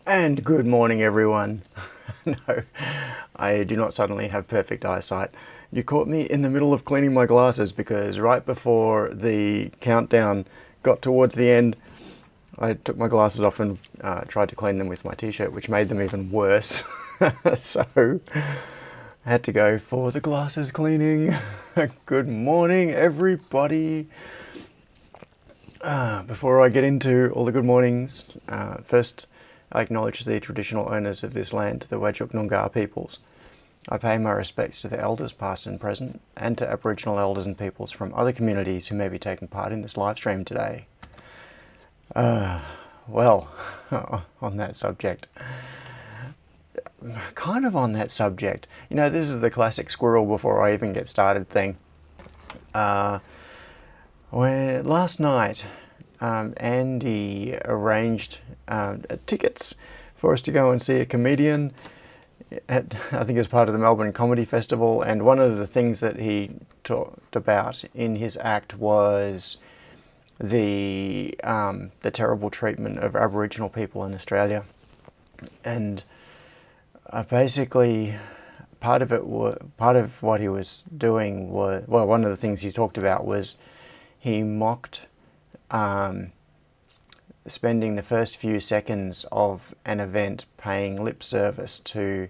And good morning, everyone. No, I do not suddenly have perfect eyesight. You caught me in the middle of cleaning my glasses because right before the countdown got towards the end, I took my glasses off and tried to clean them with my t-shirt, which made them even worse. So I had to go for the glasses cleaning. Good morning, everybody. Before I get into all the good mornings, first I acknowledge the traditional owners of this land, the Whadjuk Noongar peoples. I pay my respects to the elders past and present, and to Aboriginal elders and peoples from other communities who may be taking part in this live stream today. Well, on that subject, this is the classic squirrel before I even get started thing. Where last night, Andy arranged tickets for us to go and see a comedian at, I think, as part of the Melbourne Comedy Festival, and one of the things that he talked about in his act was the terrible treatment of Aboriginal people in Australia, and basically part of what he was doing was, well, one of the things he talked about was he mocked spending the first few seconds of an event paying lip service to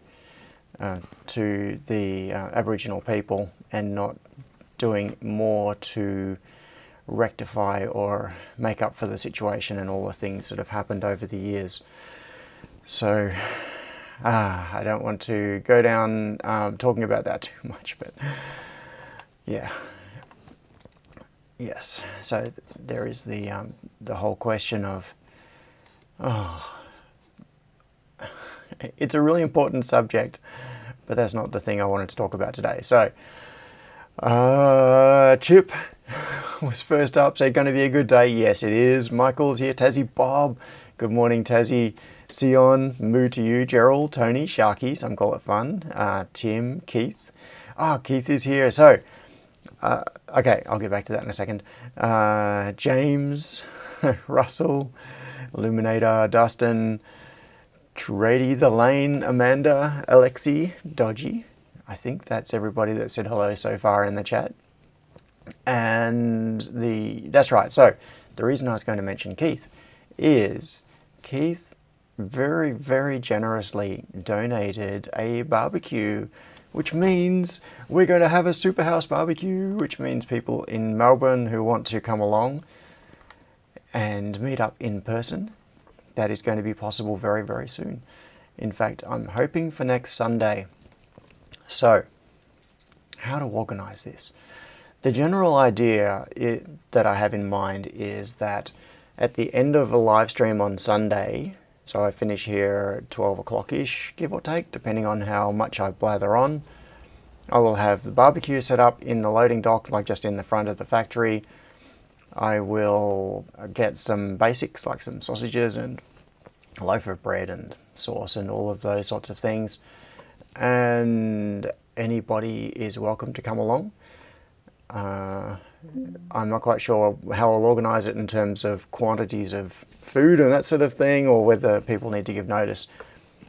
the Aboriginal people and not doing more to rectify or make up for the situation and all the things that have happened over the years. So I don't want to go down talking about that too much, but yeah. Yes, so there is the whole question of, it's a really important subject, but that's not the thing I wanted to talk about today. So, Chip was first up, so going to be a good day. Yes, it is. Michael's here. Tassie, Bob. Good morning, Tassie. Sion, moo to you. Gerald, Tony, Sharky, some call it fun. Tim, Keith. Keith is here. So, okay, I'll get back to that in a second. James, Russell, Illuminator, Dustin, Trady the Lane, Amanda, Alexi, Dodgy. I think that's everybody that said hello so far in the chat. And that's right. So the reason I was going to mention Keith is Keith very, very generously donated a barbecue, which means we're going to have a Superhouse barbecue, which means people in Melbourne who want to come along and meet up in person, that is going to be possible very, very soon. In fact, I'm hoping for next Sunday. So, how to organise this? The general idea that I have in mind is that at the end of a live stream on Sunday, so I finish here at 12 o'clock-ish, give or take, depending on how much I blather on, I will have the barbecue set up in the loading dock, like just in the front of the factory. I will get some basics, like some sausages and a loaf of bread and sauce and all of those sorts of things. And anybody is welcome to come along. I'm not quite sure how I'll organise it in terms of quantities of food and that sort of thing, or whether people need to give notice.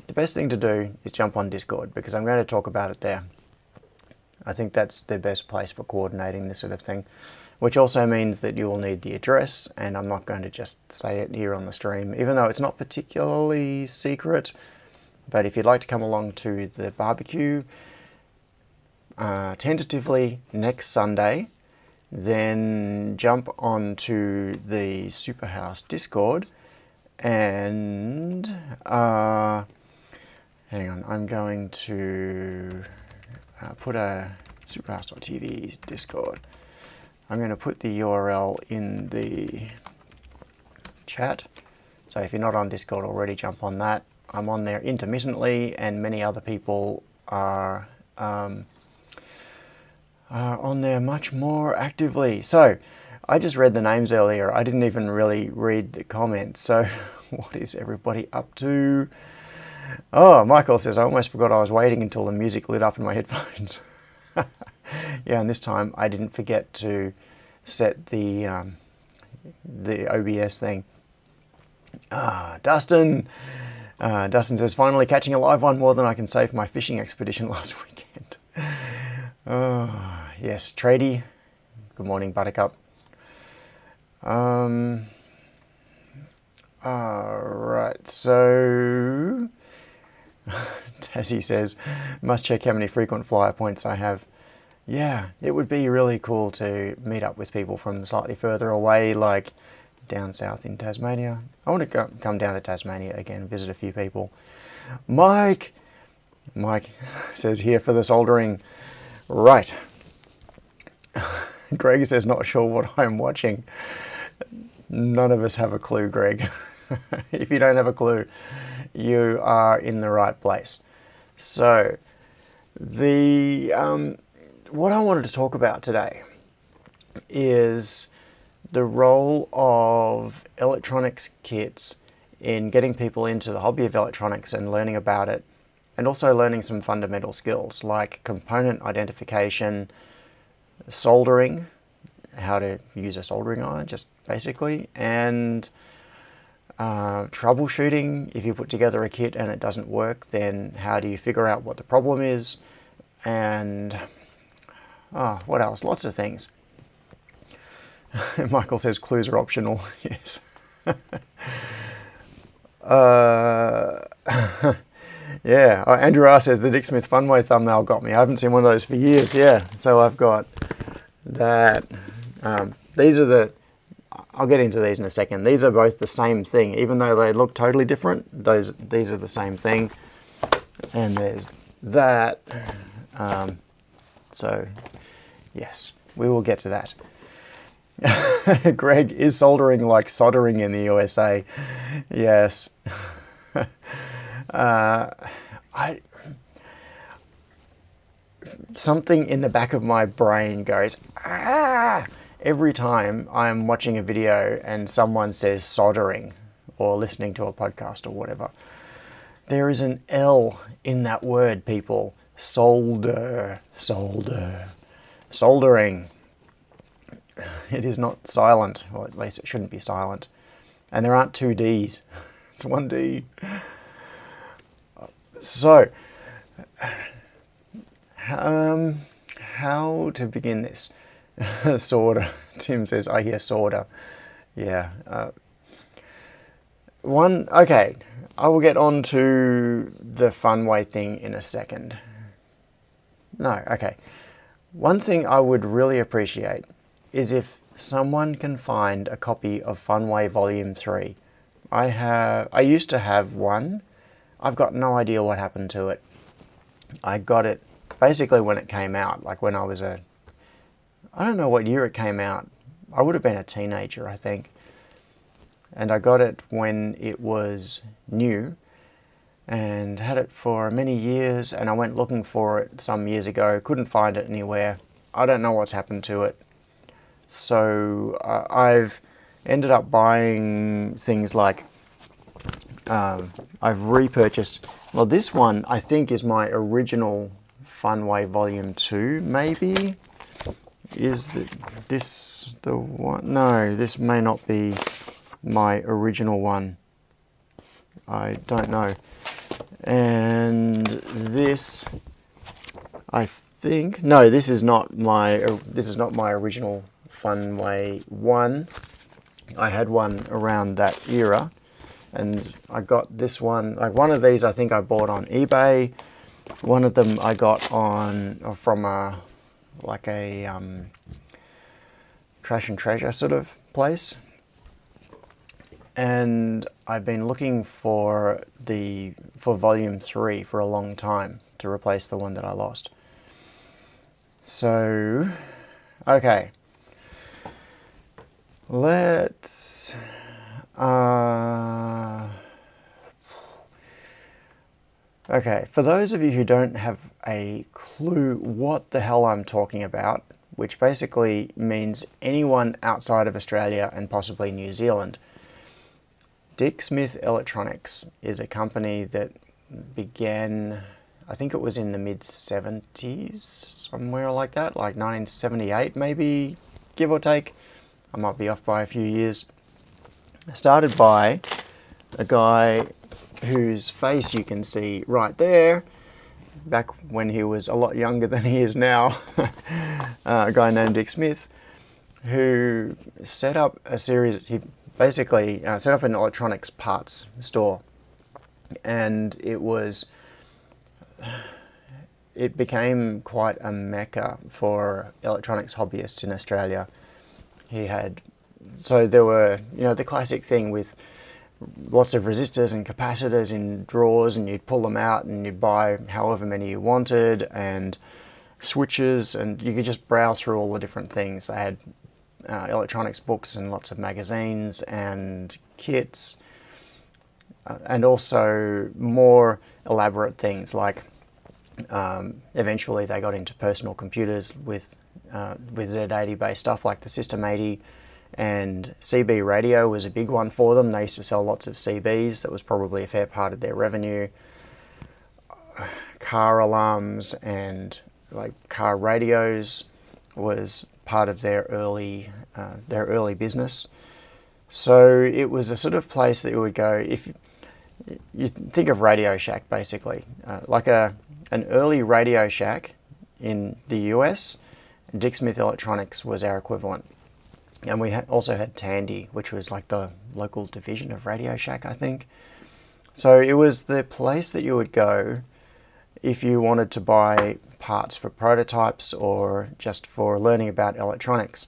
The best thing to do is jump on Discord, because I'm going to talk about it there. I think that's the best place for coordinating this sort of thing, which also means that you will need the address, and I'm not going to just say it here on the stream, even though it's not particularly secret. But if you'd like to come along to the barbecue, tentatively next Sunday, then jump onto the Superhouse Discord and hang on, I'm going to put a Superhouse.tv Discord. I'm going to put the URL in the chat, so if you're not on Discord already, jump on that. I'm on there intermittently, and many other people are on there much more actively. So I just read the names earlier. I didn't even really read the comments. So what is everybody up to? Oh, Michael says, I almost forgot I was waiting until the music lit up in my headphones. Yeah, and this time I didn't forget to set the OBS thing. Dustin, Dustin says, finally catching a live one, more than I can say for my fishing expedition last weekend. Oh, yes, Tradie. Good morning, Buttercup. Alright, so Tassie says, must check how many frequent flyer points I have. Yeah, it would be really cool to meet up with people from slightly further away, like down south in Tasmania. I want to come down to Tasmania again, visit a few people. Mike says, here for the soldering. Right. Greg says, not sure what I'm watching. None of us have a clue, Greg. If you don't have a clue, you are in the right place. So, what I wanted to talk about today is the role of electronics kits in getting people into the hobby of electronics and learning about it, and also learning some fundamental skills like component identification, soldering, how to use a soldering iron, just basically, and troubleshooting. If you put together a kit and it doesn't work, then how do you figure out what the problem is? And what else? Lots of things. Michael says clues are optional. Yes. Yeah. Andrew R says the Dick Smith Funway thumbnail got me. I haven't seen one of those for years. Yeah. So I've got that. These are the. I'll get into these in a second. These are both the same thing, even though they look totally different. These are the same thing. And there's that. So, yes, we will get to that. Greg, is soldering like soldering in the USA? Yes. Something in the back of my brain goes, every time I'm watching a video and someone says soldering or listening to a podcast or whatever. There is an L in that word, people. Solder. Soldering. It is not silent, or at least it shouldn't be silent. And there aren't two Ds. It's one D. So, how to begin this? Sorta. Tim says, I hear sorta. Yeah. Okay, I will get on to the Funway thing in a second. No, okay. One thing I would really appreciate is if someone can find a copy of Funway Volume 3. I used to have one. I've got no idea what happened to it. I got it basically when it came out, like when I was I don't know what year it came out. I would have been a teenager, I think. And I got it when it was new and had it for many years, and I went looking for it some years ago, couldn't find it anywhere. I don't know what's happened to it. So I've ended up buying things like, I've repurchased, well, this one I think is my original Funway Volume 2, maybe? Is this the one? No, this may not be my original one. I don't know. And this, I think, no, this is not my original Funway 1. I had one around that era, and I got this one, like one of these I think I bought on eBay. One of them I got from a trash and treasure sort of place. And I've been looking for Volume 3 for a long time to replace the one that I lost. So, okay. Let's... okay, for those of you who don't have a clue what the hell I'm talking about, which basically means anyone outside of Australia and possibly New Zealand, Dick Smith Electronics is a company that began, I think it was in the mid-70s, somewhere like that, like 1978 maybe, give or take. I might be off by a few years. Started by a guy whose face you can see right there, back when he was a lot younger than he is now, a guy named Dick Smith, who set up a series, he basically set up an electronics parts store, and it became quite a mecca for electronics hobbyists in Australia. So there were, the classic thing with lots of resistors and capacitors in drawers, and you'd pull them out and you'd buy however many you wanted, and switches, and you could just browse through all the different things. They had electronics books and lots of magazines and kits, and also more elaborate things like eventually they got into personal computers with Z80 based stuff like the System 80, and CB radio was a big one for them. They used to sell lots of CBs. That was probably a fair part of their revenue. Car alarms and like car radios was part of their early business. So it was a sort of place that you would go if you think of Radio Shack, basically, like an early Radio Shack in the US. Dick Smith Electronics was our equivalent. And we also had Tandy, which was like the local division of Radio Shack, I think. So it was the place that you would go if you wanted to buy parts for prototypes or just for learning about electronics.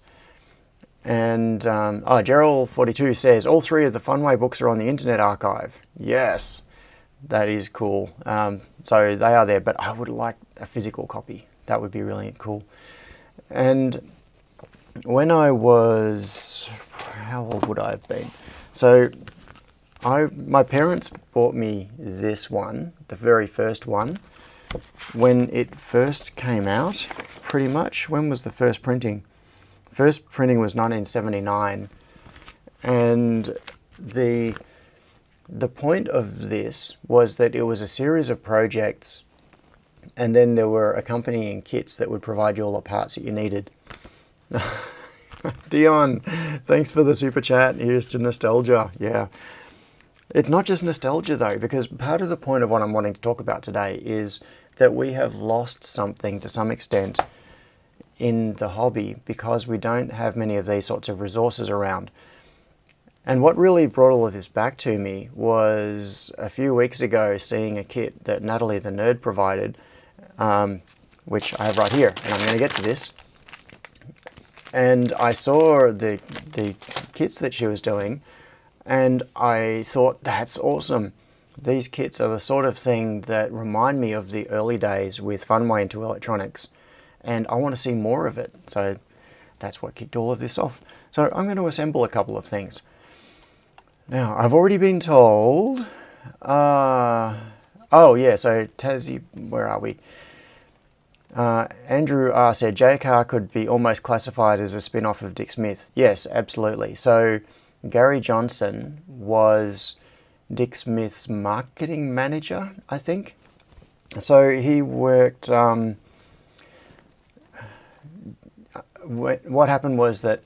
And Gerald42 says, all three of the Funway books are on the Internet Archive. Yes, that is cool. So they are there, but I would like a physical copy. That would be really cool. And when I was, how old would I have been? So my parents bought me this one, the very first one, when it first came out, pretty much. When was the first printing? First printing was 1979, and the point of this was that it was a series of projects, and then there were accompanying kits that would provide you all the parts that you needed. Dion, thanks for the super chat. Here's to nostalgia. Yeah. It's not just nostalgia though, because part of the point of what I'm wanting to talk about today is that we have lost something to some extent in the hobby because we don't have many of these sorts of resources around. And what really brought all of this back to me was a few weeks ago seeing a kit that Natalie the Nerd provided, which I have right here, and I'm going to get to this. And I saw the kits that she was doing, and I thought, that's awesome. These kits are the sort of thing that remind me of the early days with Funway into electronics, and I want to see more of it. So that's what kicked all of this off. So I'm going to assemble a couple of things. Now, I've already been told, oh yeah, so Tassie, where are we? Andrew R said JCar could be almost classified as a spin-off of Dick Smith. Yes, absolutely. So Gary Johnson was Dick Smith's marketing manager, I think. So he worked, what happened was that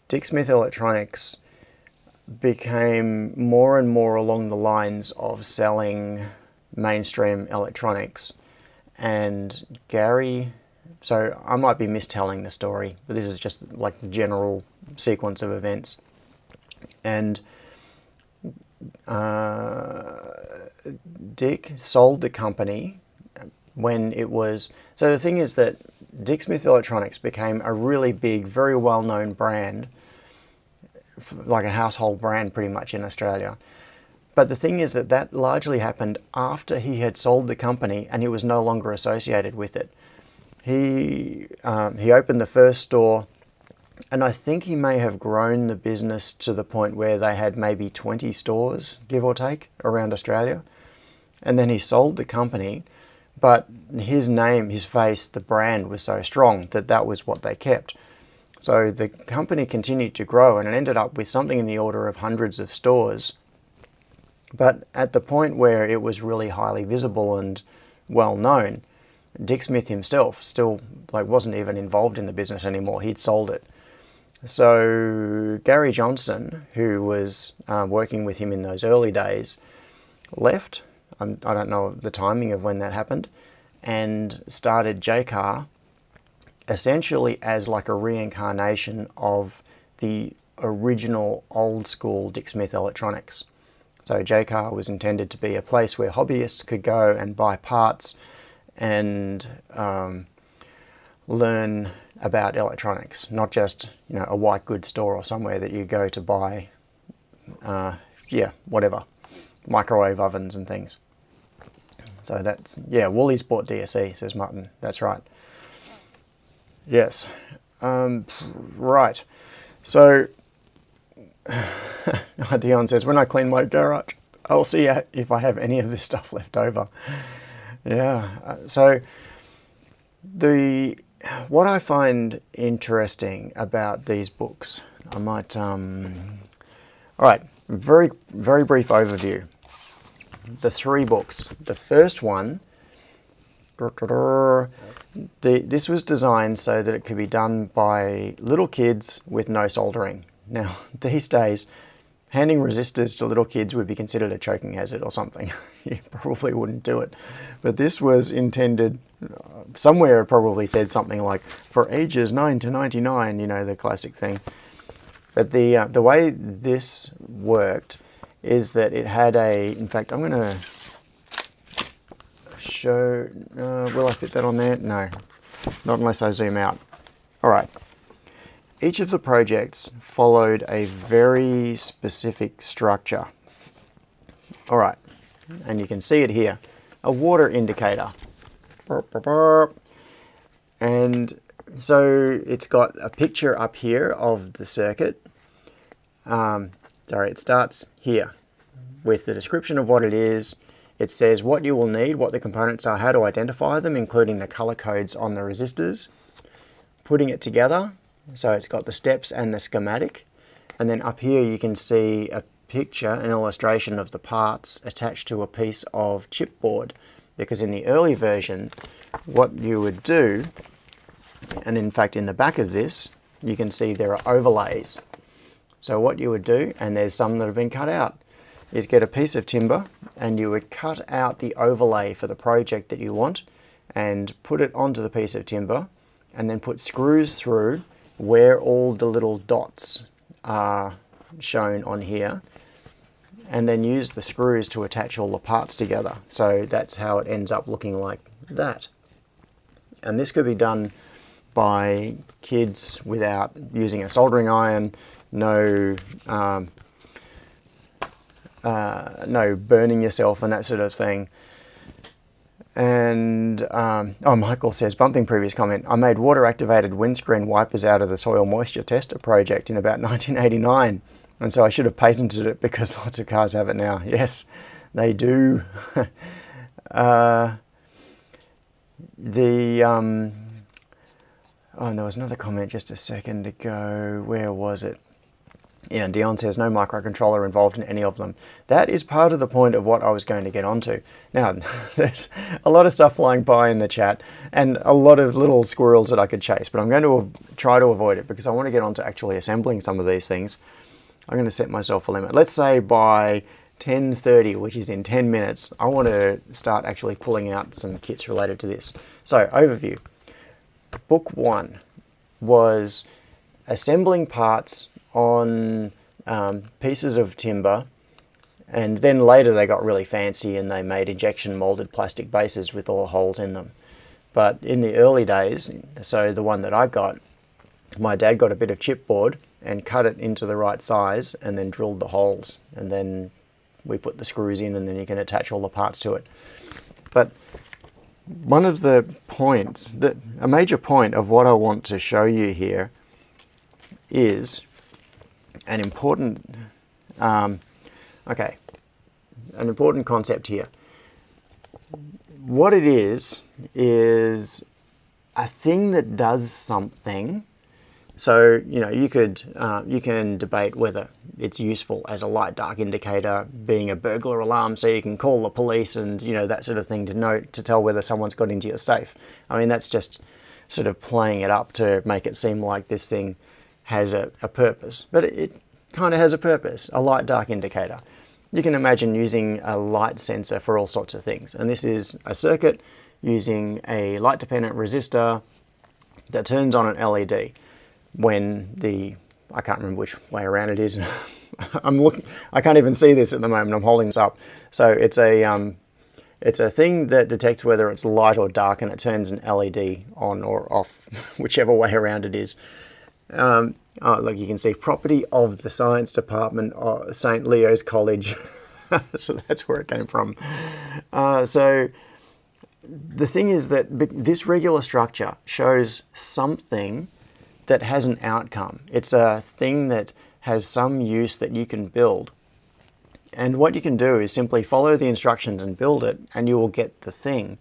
Dick Smith Electronics became more and more along the lines of selling mainstream electronics. And Gary, so I might be mistelling the story, but this is just like the general sequence of events. And Dick sold the company when it was, so the thing is that Dick Smith Electronics became a really big, very well-known brand, like a household brand pretty much in Australia. But the thing is that that largely happened after he had sold the company and he was no longer associated with it. He opened the first store, and I think he may have grown the business to the point where they had maybe 20 stores, give or take, around Australia. And then he sold the company, but his name, his face, the brand was so strong that that was what they kept. So the company continued to grow, and it ended up with something in the order of hundreds of stores. But at the point where it was really highly visible and well known, Dick Smith himself still wasn't even involved in the business anymore. He'd sold it. So Gary Johnson, who was working with him in those early days, left, I don't know the timing of when that happened, and started JCAR essentially as like a reincarnation of the original old school Dick Smith electronics. So JCAR was intended to be a place where hobbyists could go and buy parts and learn about electronics, not just, you know, a white goods store or somewhere that you go to buy, whatever, microwave ovens and things. So that's, yeah, Woolies bought DSE, says Martin. That's right. Yes. Right. So, Dion says, when I clean my garage, I'll see if I have any of this stuff left over. Yeah. So, what I find interesting about these books, I might, all right, very, very brief overview. The 3 books. The first one, this was designed so that it could be done by little kids with no soldering. Now, these days, handing resistors to little kids would be considered a choking hazard or something. You probably wouldn't do it. But this was intended, somewhere it probably said something like, for ages 9 to 99, you know, the classic thing. But the way this worked is that it had in fact, I'm going to show, will I fit that on there? No, not unless I zoom out. All right. Each of the projects followed a very specific structure. All right, and you can see it here, a water indicator. And so it's got a picture up here of the circuit. It starts here with the description of what it is. It says what you will need, what the components are, how to identify them, including the color codes on the resistors. Putting it together, so it's got the steps and the schematic. And then up here you can see a picture, an illustration of the parts attached to a piece of chipboard. Because in the early version, what you would do, and in fact in the back of this, you can see there are overlays. So what you would do, and there's some that have been cut out, is get a piece of timber and you would cut out the overlay for the project that you want and put it onto the piece of timber and then put screws through where all the little dots are shown on here, and then use the screws to attach all the parts together. So that's how it ends up looking like that. And this could be done by kids without using a soldering iron, no burning yourself and that sort of thing. And Michael says, bumping previous comment, I made water-activated windscreen wipers out of the soil moisture tester project in about 1989, and so I should have patented it because lots of cars have it now. Yes, they do. And there was another comment just a second ago. Where was it? Yeah, and Dion says no microcontroller involved in any of them. That is part of the point of what I was going to get onto. Now, there's a lot of stuff flying by in the chat and a lot of little squirrels that I could chase, but I'm going to try to avoid it because I want to get on to actually assembling some of these things. I'm going to set myself a limit. Let's say by 10:30, which is in 10 minutes, I want to start actually pulling out some kits related to this. So, overview. Book 1 was assembling parts on pieces of timber, and then later they got really fancy and they made injection molded plastic bases with all holes in them. But in the early days, so the one that I got, my dad got a bit of chipboard and cut it into the right size and then drilled the holes, and then we put the screws in and then you can attach all the parts to it. But one of the points, a major point of what I want to show you here is an important, an important concept here. What it is a thing that does something. So, you know, you can debate whether it's useful as a light dark indicator, being a burglar alarm, so you can call the police and, you know, that sort of thing to tell whether someone's got into your safe. I mean, that's just sort of playing it up to make it seem like this thing has a purpose, but it kind of has a purpose, a light dark indicator. you can imagine using a light sensor for all sorts of things. And this is a circuit using a light-dependent resistor that turns on an LED when I can't remember which way around it is. I can't even see this at the moment. I'm holding this up. So it's a thing that detects whether it's light or dark, and it turns an LED on or off, whichever way around it is. Like you can see, property of the science department of St. Leo's College. So that's where it came from. So the thing is that this regular structure shows something that has an outcome. It's a thing that has some use that you can build. And what you can do is simply follow the instructions and build it, and you will get the thing.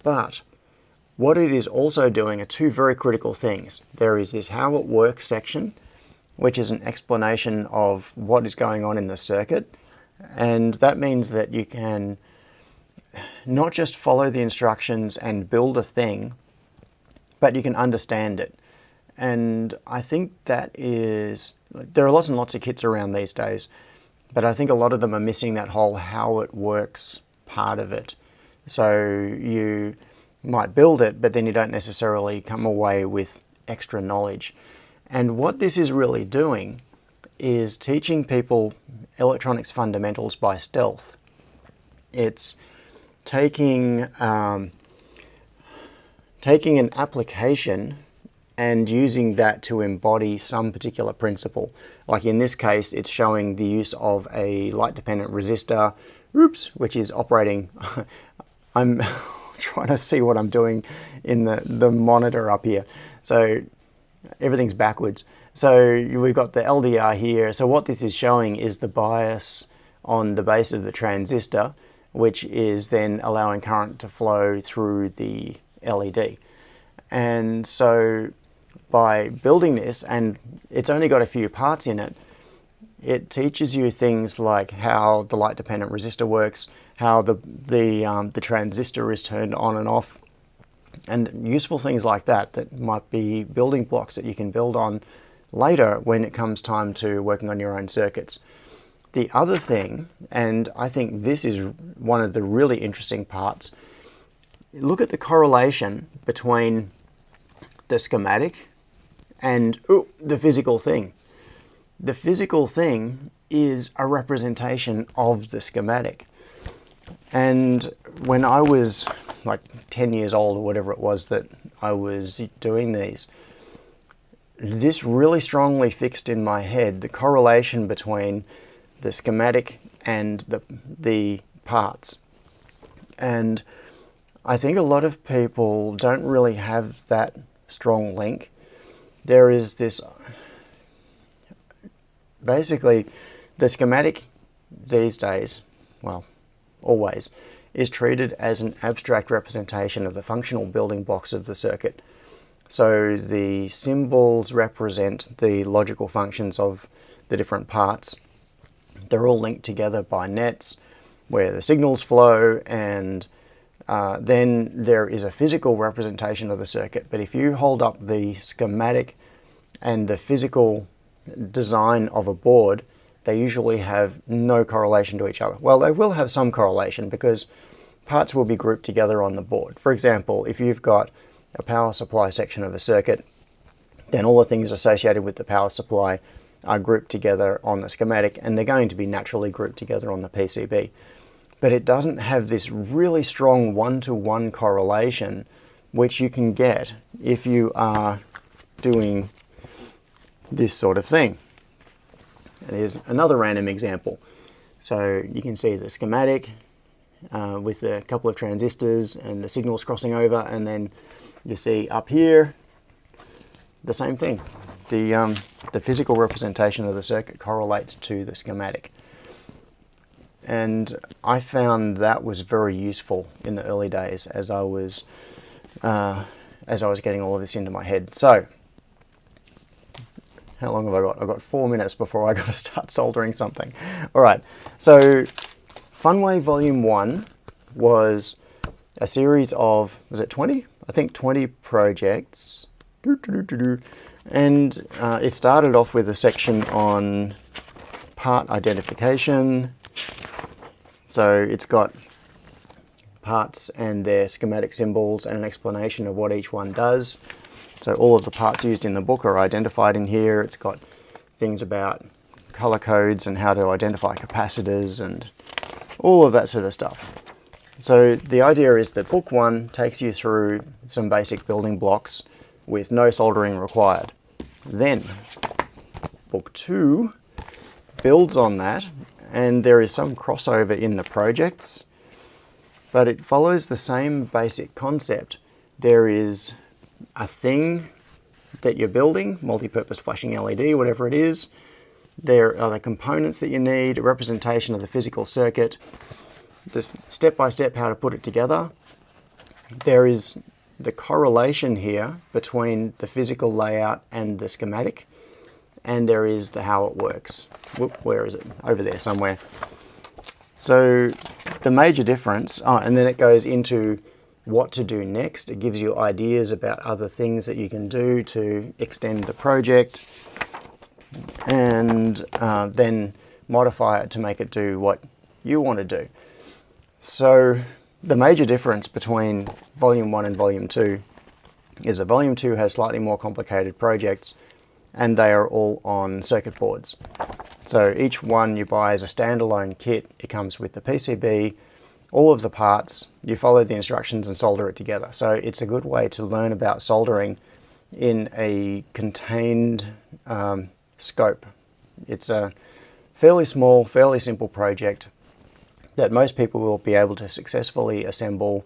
But what it is also doing are two very critical things. There is this how it works section, which is an explanation of what is going on in the circuit. And that means that you can not just follow the instructions and build a thing, but you can understand it. And I think that is, there are lots and lots of kits around these days, but I think a lot of them are missing that whole how it works part of it. So you might build it, but then you don't necessarily come away with extra knowledge. And what this is really doing is teaching people electronics fundamentals by stealth. It's taking an application and using that to embody some particular principle. Like in this case, it's showing the use of a light-dependent resistor, which is operating. I'm trying to see what I'm doing in the monitor up here. So everything's backwards. So we've got the LDR here. So what this is showing is the bias on the base of the transistor, which is then allowing current to flow through the LED. And so by building this, and it's only got a few parts in it, it teaches you things like how the light-dependent resistor works, how the transistor is turned on and off, and useful things like that that might be building blocks that you can build on later when it comes time to working on your own circuits. The other thing, and I think this is one of the really interesting parts, look at the correlation between the schematic and the physical thing. The physical thing is a representation of the schematic. And when I was like 10 years old or whatever it was that I was doing these, this really strongly fixed in my head the correlation between the schematic and the parts. And I think a lot of people don't really have that strong link. There is this, basically, the schematic these days, well, always, is treated as an abstract representation of the functional building blocks of the circuit. So the symbols represent the logical functions of the different parts. They're all linked together by nets where the signals flow, and then there is a physical representation of the circuit. But if you hold up the schematic and the physical design of a board, they usually have no correlation to each other. Well, they will have some correlation because parts will be grouped together on the board. For example, if you've got a power supply section of a circuit, then all the things associated with the power supply are grouped together on the schematic, and they're going to be naturally grouped together on the PCB. But it doesn't have this really strong one-to-one correlation, which you can get if you are doing this sort of thing. And here's another random example. So you can see the schematic with a couple of transistors and the signals crossing over, and then you see up here the same thing. The physical representation of the circuit correlates to the schematic. And I found that was very useful in the early days as I was getting all of this into my head. So, how long have I got? I've got 4 minutes before I got to start soldering something. All right, so Funway Volume 1 was a series of, was it 20? I think 20 projects. And it started off with a section on part identification, So it's got parts and their schematic symbols and an explanation of what each one does. So all of the parts used in the book are identified in here. It's got things about color codes and how to identify capacitors and all of that sort of stuff. So the idea is that book 1 takes you through some basic building blocks with no soldering required. Then book 2 builds on that, and there is some crossover in the projects, but it follows the same basic concept. There is a thing that you're building, multi-purpose flashing LED, whatever it is. There are the components that you need, a representation of the physical circuit, just step-by-step how to put it together. There is the correlation here between the physical layout and the schematic, and there is the how it works. Whoop, where is it? Over there somewhere. So the major difference, and then it goes into what to do next. It gives you ideas about other things that you can do to extend the project, and then modify it to make it do what you want to do. So the major difference between Volume 1 and Volume 2 is that Volume 2 has slightly more complicated projects, and they are all on circuit boards. So each one you buy as a standalone kit. It comes with the PCB, all of the parts, you follow the instructions and solder it together. So it's a good way to learn about soldering in a contained scope. It's a fairly small, fairly simple project that most people will be able to successfully assemble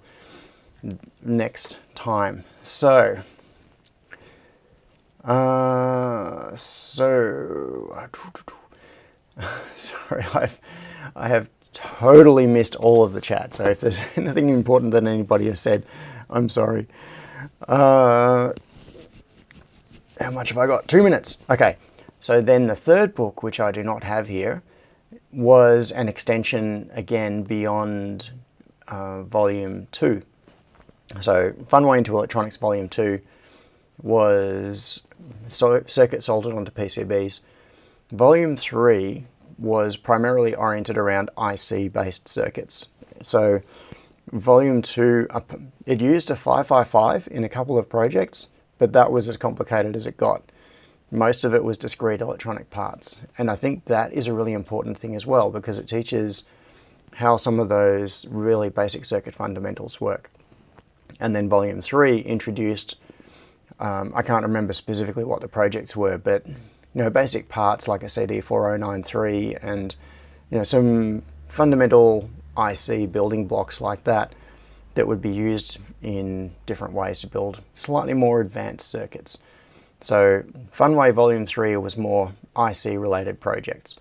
next time. So, sorry, I have totally missed all of the chat. So if there's anything important that anybody has said, I'm sorry. How much have I got? 2 minutes. Okay. So then the third book, which I do not have here, was an extension again beyond Volume 2. So Funway into Electronics Volume 2 was circuit soldered onto PCBs. Volume 3 was primarily oriented around IC-based circuits. So Volume 2, it used a 555 in a couple of projects, but that was as complicated as it got. Most of it was discrete electronic parts. And I think that is a really important thing as well, because it teaches how some of those really basic circuit fundamentals work. And then Volume 3 introduced, I can't remember specifically what the projects were, but basic parts like a CD4093 and some fundamental IC building blocks like that would be used in different ways to build slightly more advanced circuits. So Funway Volume 3 was more IC related projects.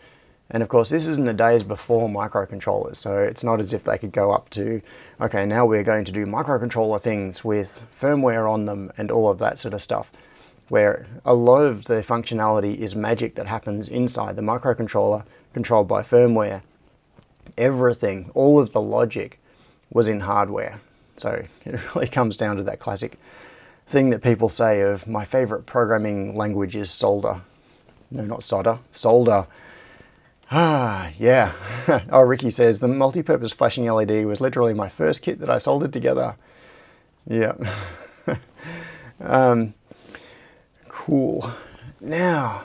And of course this is in the days before microcontrollers, so it's not as if they could go up to, okay, now we're going to do microcontroller things with firmware on them and all of that sort of stuff, where a lot of the functionality is magic that happens inside the microcontroller controlled by firmware. Everything, all of the logic was in hardware. So it really comes down to that classic thing that people say of, my favorite programming language is solder. No, not solder, solder. Ah, yeah. Oh, Ricky says, the multi-purpose flashing LED was literally my first kit that I soldered together. Yeah. Cool. Now,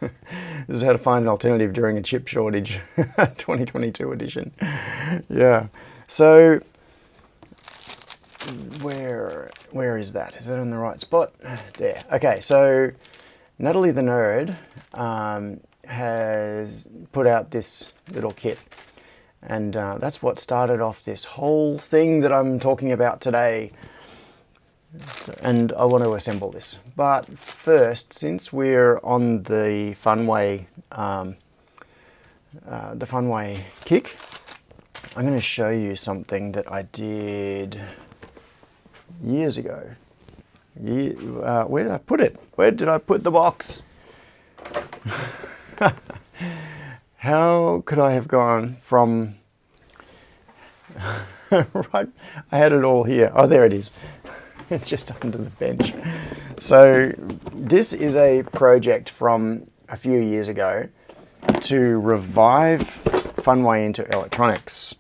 this is how to find an alternative during a chip shortage, 2022 edition. Yeah. So, where is that? Is that in the right spot? There. Okay, so Natalie the Nerd has put out this little kit, and that's what started off this whole thing that I'm talking about today. And I want to assemble this. But first, since we're on the Funway kick, I'm going to show you something that I did years ago. Where did I put it? Where did I put the box? How could I have gone from right? I had it all here. Oh, there it is. It's just under the bench. So this is a project from a few years ago to revive Fun Way into Electronics.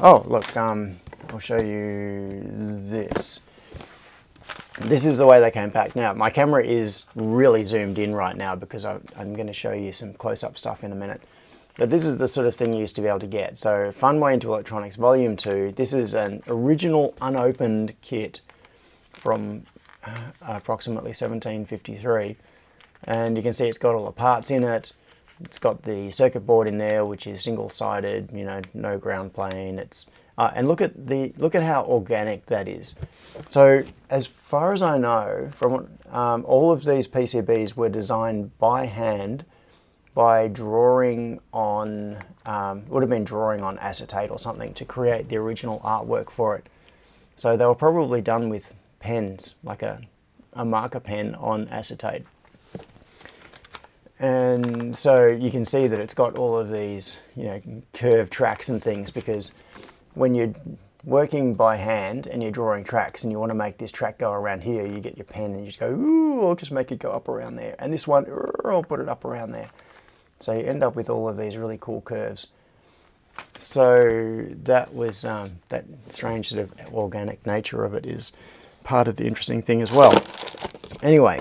Oh, look, I'll show you this. This is the way they came back. Now, my camera is really zoomed in right now because I'm going to show you some close-up stuff in a minute. But this is the sort of thing you used to be able to get. So, Fun Way into Electronics Volume 2. This is an original unopened kit from approximately 1753. And you can see it's got all the parts in it. It's got the circuit board in there, which is single-sided, you know, no ground plane. It's and look at how organic that is. So as far as I know, from all of these PCBs were designed by hand by drawing on would have been drawing on acetate or something to create the original artwork for it. So they were probably done with pens, like a marker pen on acetate. And so you can see that it's got all of these, you know, curved tracks and things, because when you're working by hand and you're drawing tracks and you want to make this track go around here, you get your pen and you just go, ooh, I'll just make it go up around there. And this one, I'll put it up around there. So you end up with all of these really cool curves. So that was, that strange sort of organic nature of it is part of the interesting thing as well. Anyway,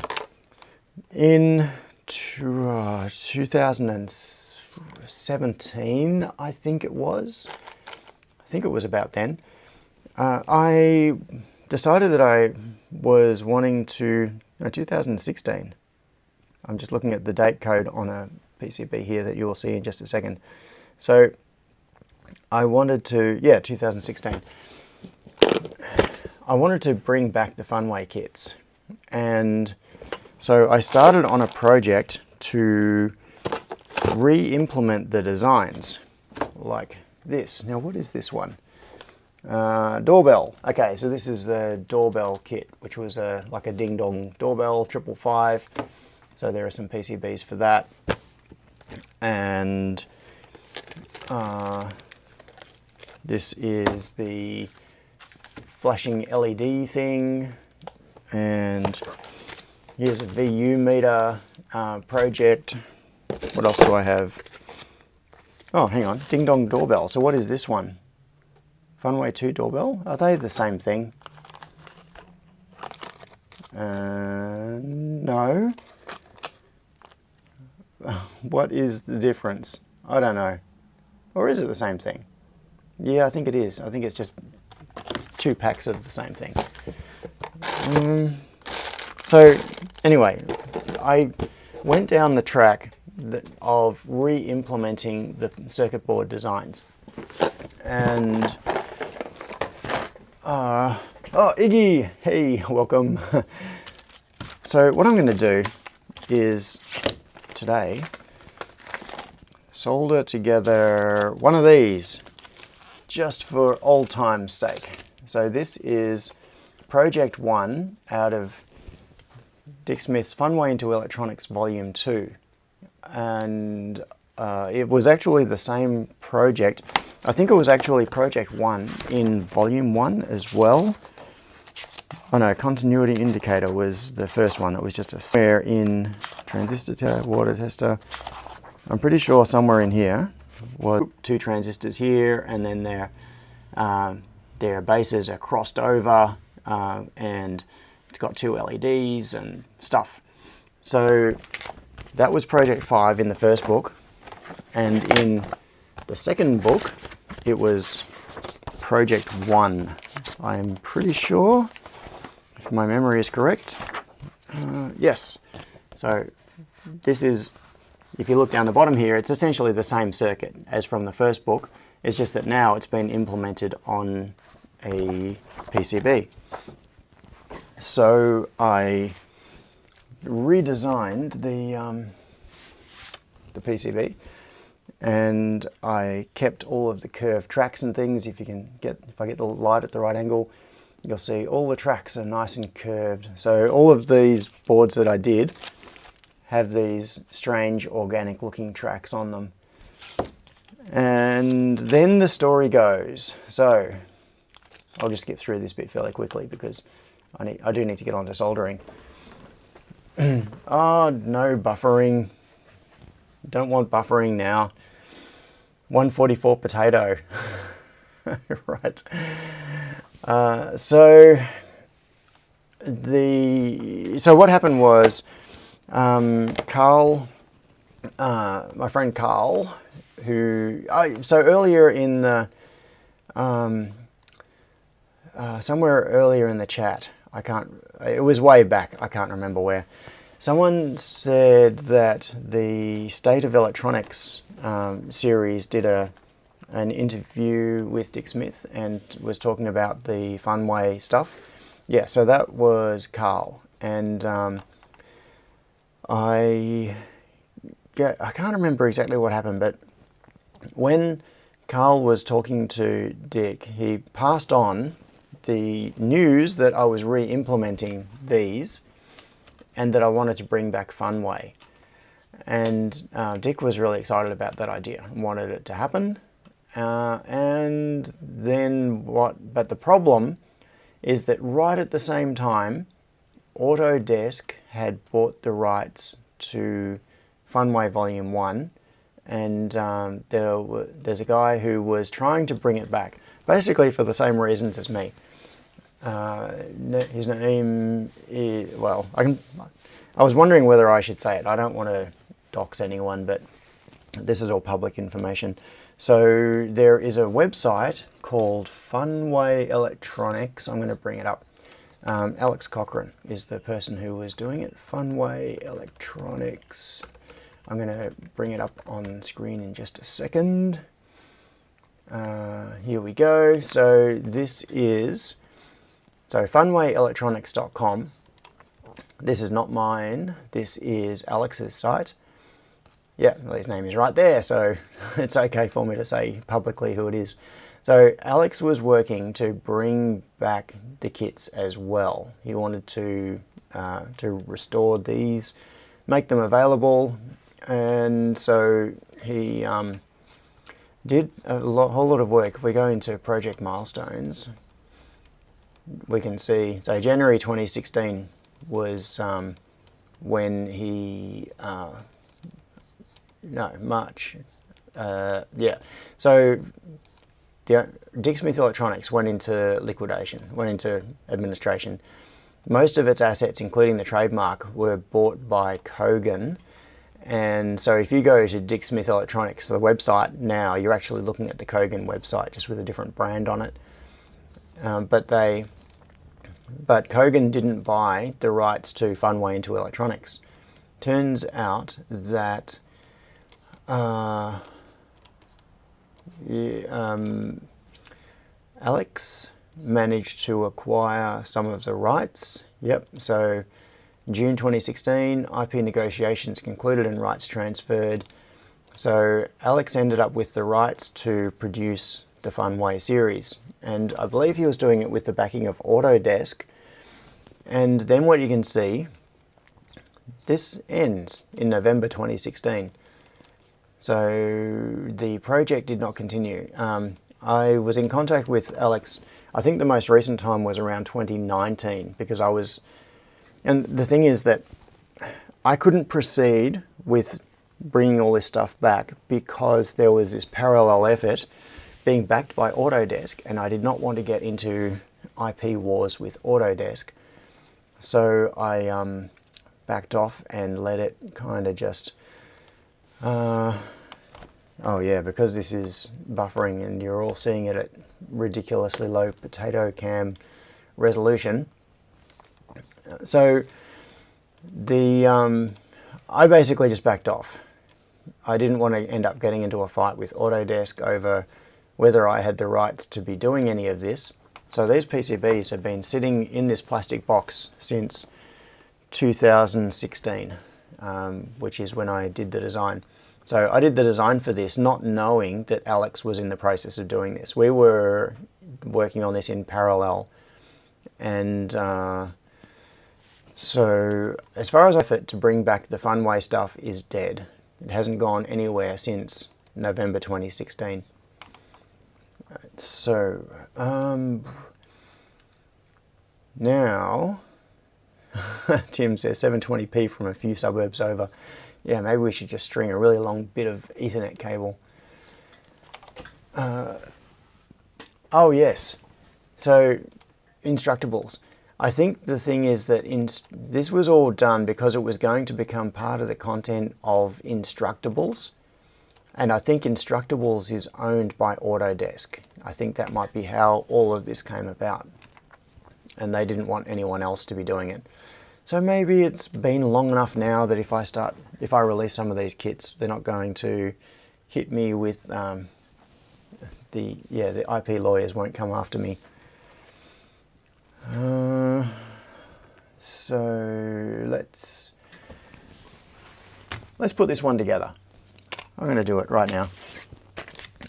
in 2017, I think it was about then, I decided that I was wanting to, 2016, I'm just looking at the date code on a PCB here that you'll see in just a second. So I wanted to, 2016, I wanted to bring back the Funway kits. And so I started on a project to re-implement the designs like this. Now, what is this one? Doorbell. Okay, so this is the doorbell kit, which was like a ding-dong doorbell, 555. So there are some PCBs for that. And this is the flashing LED thing. And here's a VU meter project. What else do I have? Oh, hang on. Ding Dong Doorbell. So what is this one? Funway 2 Doorbell? Are they the same thing? No. What is the difference? I don't know. Or is it the same thing? Yeah, I think it is. I think it's just 2 packs of the same thing. So anyway, I went down the track of re-implementing the circuit board designs. And oh, Iggy, hey, welcome. So what I'm going to do is today solder together one of these just for old time's sake. So this is Project 1 out of Dick Smith's Funway into Electronics Volume 2. And it was actually the same project. I think it was actually Project 1 in Volume 1 as well. Oh no, Continuity Indicator was the first one. It was just a somewhere in transistor water tester. I'm pretty sure somewhere in here was 2 transistors here, and then their bases are crossed over, and it's got 2 LEDs and stuff. So that was Project 5 in the first book, and in the second book it was Project 1. I'm pretty sure, if my memory is correct. Yes. So this is, if you look down the bottom here, it's essentially the same circuit as from the first book. It's just that now it's been implemented on a PCB. So I redesigned the PCB, and I kept all of the curved tracks and things. If I get the light at the right angle, you'll see all the tracks are nice and curved. So all of these boards that I did have these strange organic looking tracks on them. And then the story goes. So I'll just skip through this bit fairly quickly because I do need to get on to soldering. Oh, no buffering. Don't want buffering now. 144 potato. Right. So what happened was Carl, my friend Carl, so earlier in the somewhere earlier in the chat, it was way back, I can't remember where, someone said that the State of Electronics series did an interview with Dick Smith and was talking about the Funway stuff. Yeah, so that was Carl, and I can't remember exactly what happened, but when Carl was talking to Dick, he passed on the news that I was re-implementing these and that I wanted to bring back Funway. And Dick was really excited about that idea and wanted it to happen. And then but the problem is that right at the same time, Autodesk had bought the rights to Funway Volume 1, and there's a guy who was trying to bring it back, basically for the same reasons as me. His name is, well, I was wondering whether I should say it. I don't want to dox anyone, but this is all public information. So there is a website called Funway Electronics. I'm going to bring it up. Alex Cochran is the person who was doing it. Funway Electronics. I'm going to bring it up on screen in just a second. Here we go. So this is funwayelectronics.com. This is not mine. This is Alex's site. Yeah, well, his name is right there, so it's okay for me to say publicly who it is. So Alex was working to bring back the kits as well. He wanted to restore these, make them available, and so he did a whole lot of work. If we go into project milestones, we can see, so January 2016 was when he, March, yeah. So Dick Smith Electronics went into liquidation, went into administration. Most of its assets, including the trademark, were bought by Kogan. And so if you go to Dick Smith Electronics, the website now, you're actually looking at the Kogan website, just with a different brand on it. But Kogan didn't buy the rights to Funway into electronics. Turns out that Alex managed to acquire some of the rights. Yep, so June 2016, IP negotiations concluded and rights transferred. So Alex ended up with the rights to produce the Funway series, and I believe he was doing it with the backing of Autodesk. And then what you can see, this ends in November 2016. So the project did not continue. I was in contact with Alex, I think the most recent time was around 2019, because and the thing is that I couldn't proceed with bringing all this stuff back because there was this parallel effort being backed by Autodesk, and I did not want to get into IP wars with Autodesk. So I backed off and let it kind of just, oh yeah, because this is buffering and you're all seeing it at ridiculously low potato cam resolution. So I basically just backed off. I didn't want to end up getting into a fight with Autodesk over whether I had the rights to be doing any of this. So these PCBs have been sitting in this plastic box since 2016, which is when I did the design. So I did the design for this not knowing that Alex was in the process of doing this. We were working on this in parallel, and so as far as effort to bring back the Funway stuff is dead. It hasn't gone anywhere since November 2016. So now Tim says 720p from a few suburbs over. Yeah, maybe we should just string a really long bit of Ethernet cable. Oh yes, so Instructables. I think the thing is that this was all done because it was going to become part of the content of Instructables. And I think Instructables is owned by Autodesk. I think that might be how all of this came about. And they didn't want anyone else to be doing it. So maybe it's been long enough now that if I release some of these kits, they're not going to hit me with the IP lawyers won't come after me. So let's put this one together. I'm going to do it right now.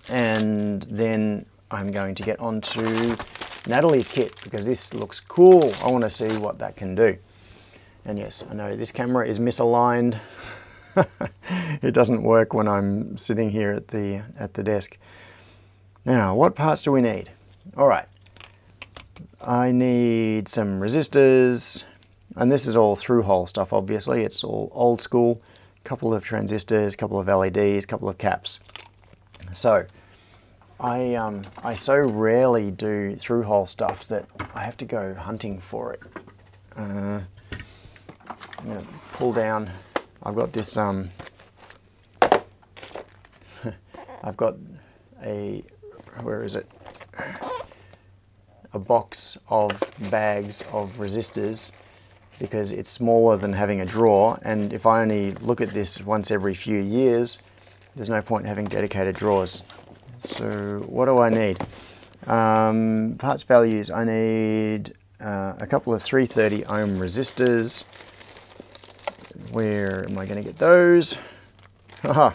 And then I'm going to get onto Natalie's kit because this looks cool. I want to see what that can do. And yes, I know this camera is misaligned. It doesn't work when I'm sitting here at the desk. Now, what parts do we need? All right. I need some resistors, and this is all through-hole stuff, obviously. It's all old school. Couple of transistors, couple of LEDs, couple of caps. So, I so rarely do through-hole stuff that I have to go hunting for it. I'm going to pull down. I've got this. I've got a. Where is it? A box of bags of resistors because it's smaller than having a drawer, and if I only look at this once every few years, there's no point having dedicated drawers. So what do I need? Parts values, I need a couple of 330 ohm resistors. Where am I going to get those? Haha,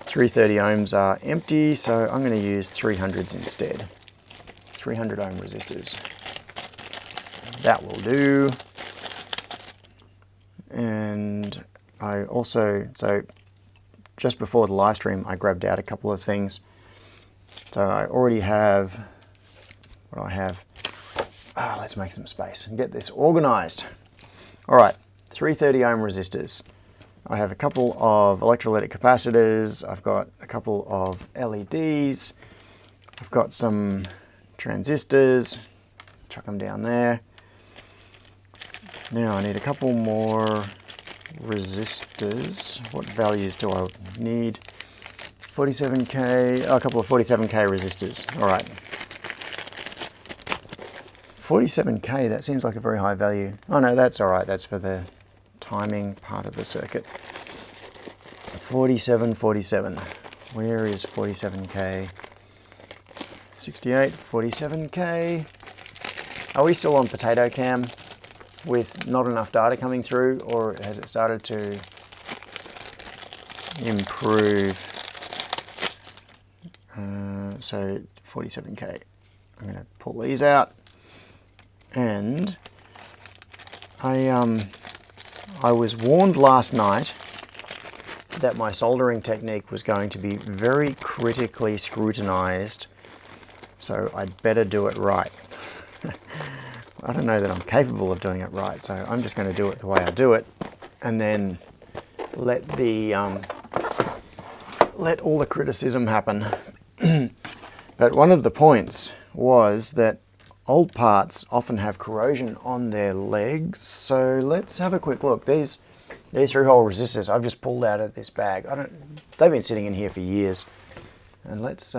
330 ohms are empty, so I'm going to use 300s instead. 300 ohm resistors. That will do. And I also, so just before the live stream, I grabbed out a couple of things. So I already have, what do I have? Let's make some space and get this organized. All right, 330 ohm resistors. I have a couple of electrolytic capacitors. I've got a couple of LEDs. I've got some transistors, chuck them down there. Now I need a couple more resistors. What values do I need? 47K, a couple of 47K resistors. All right. 47K, that seems like a very high value. Oh no, that's all right. That's for the timing part of the circuit. 47. Where is 47K? 68, 47K. Are we still on potato cam with not enough data coming through, or has it started to improve? So 47K. I'm going to pull these out, and I was warned last night that my soldering technique was going to be very critically scrutinized, so I'd better do it right. I don't know that I'm capable of doing it right, so I'm just going to do it the way I do it, and then let all the criticism happen. But one of the points was that old parts often have corrosion on their legs, so let's have a quick look. These through-hole resistors I've just pulled out of this bag. They've been sitting in here for years, and let's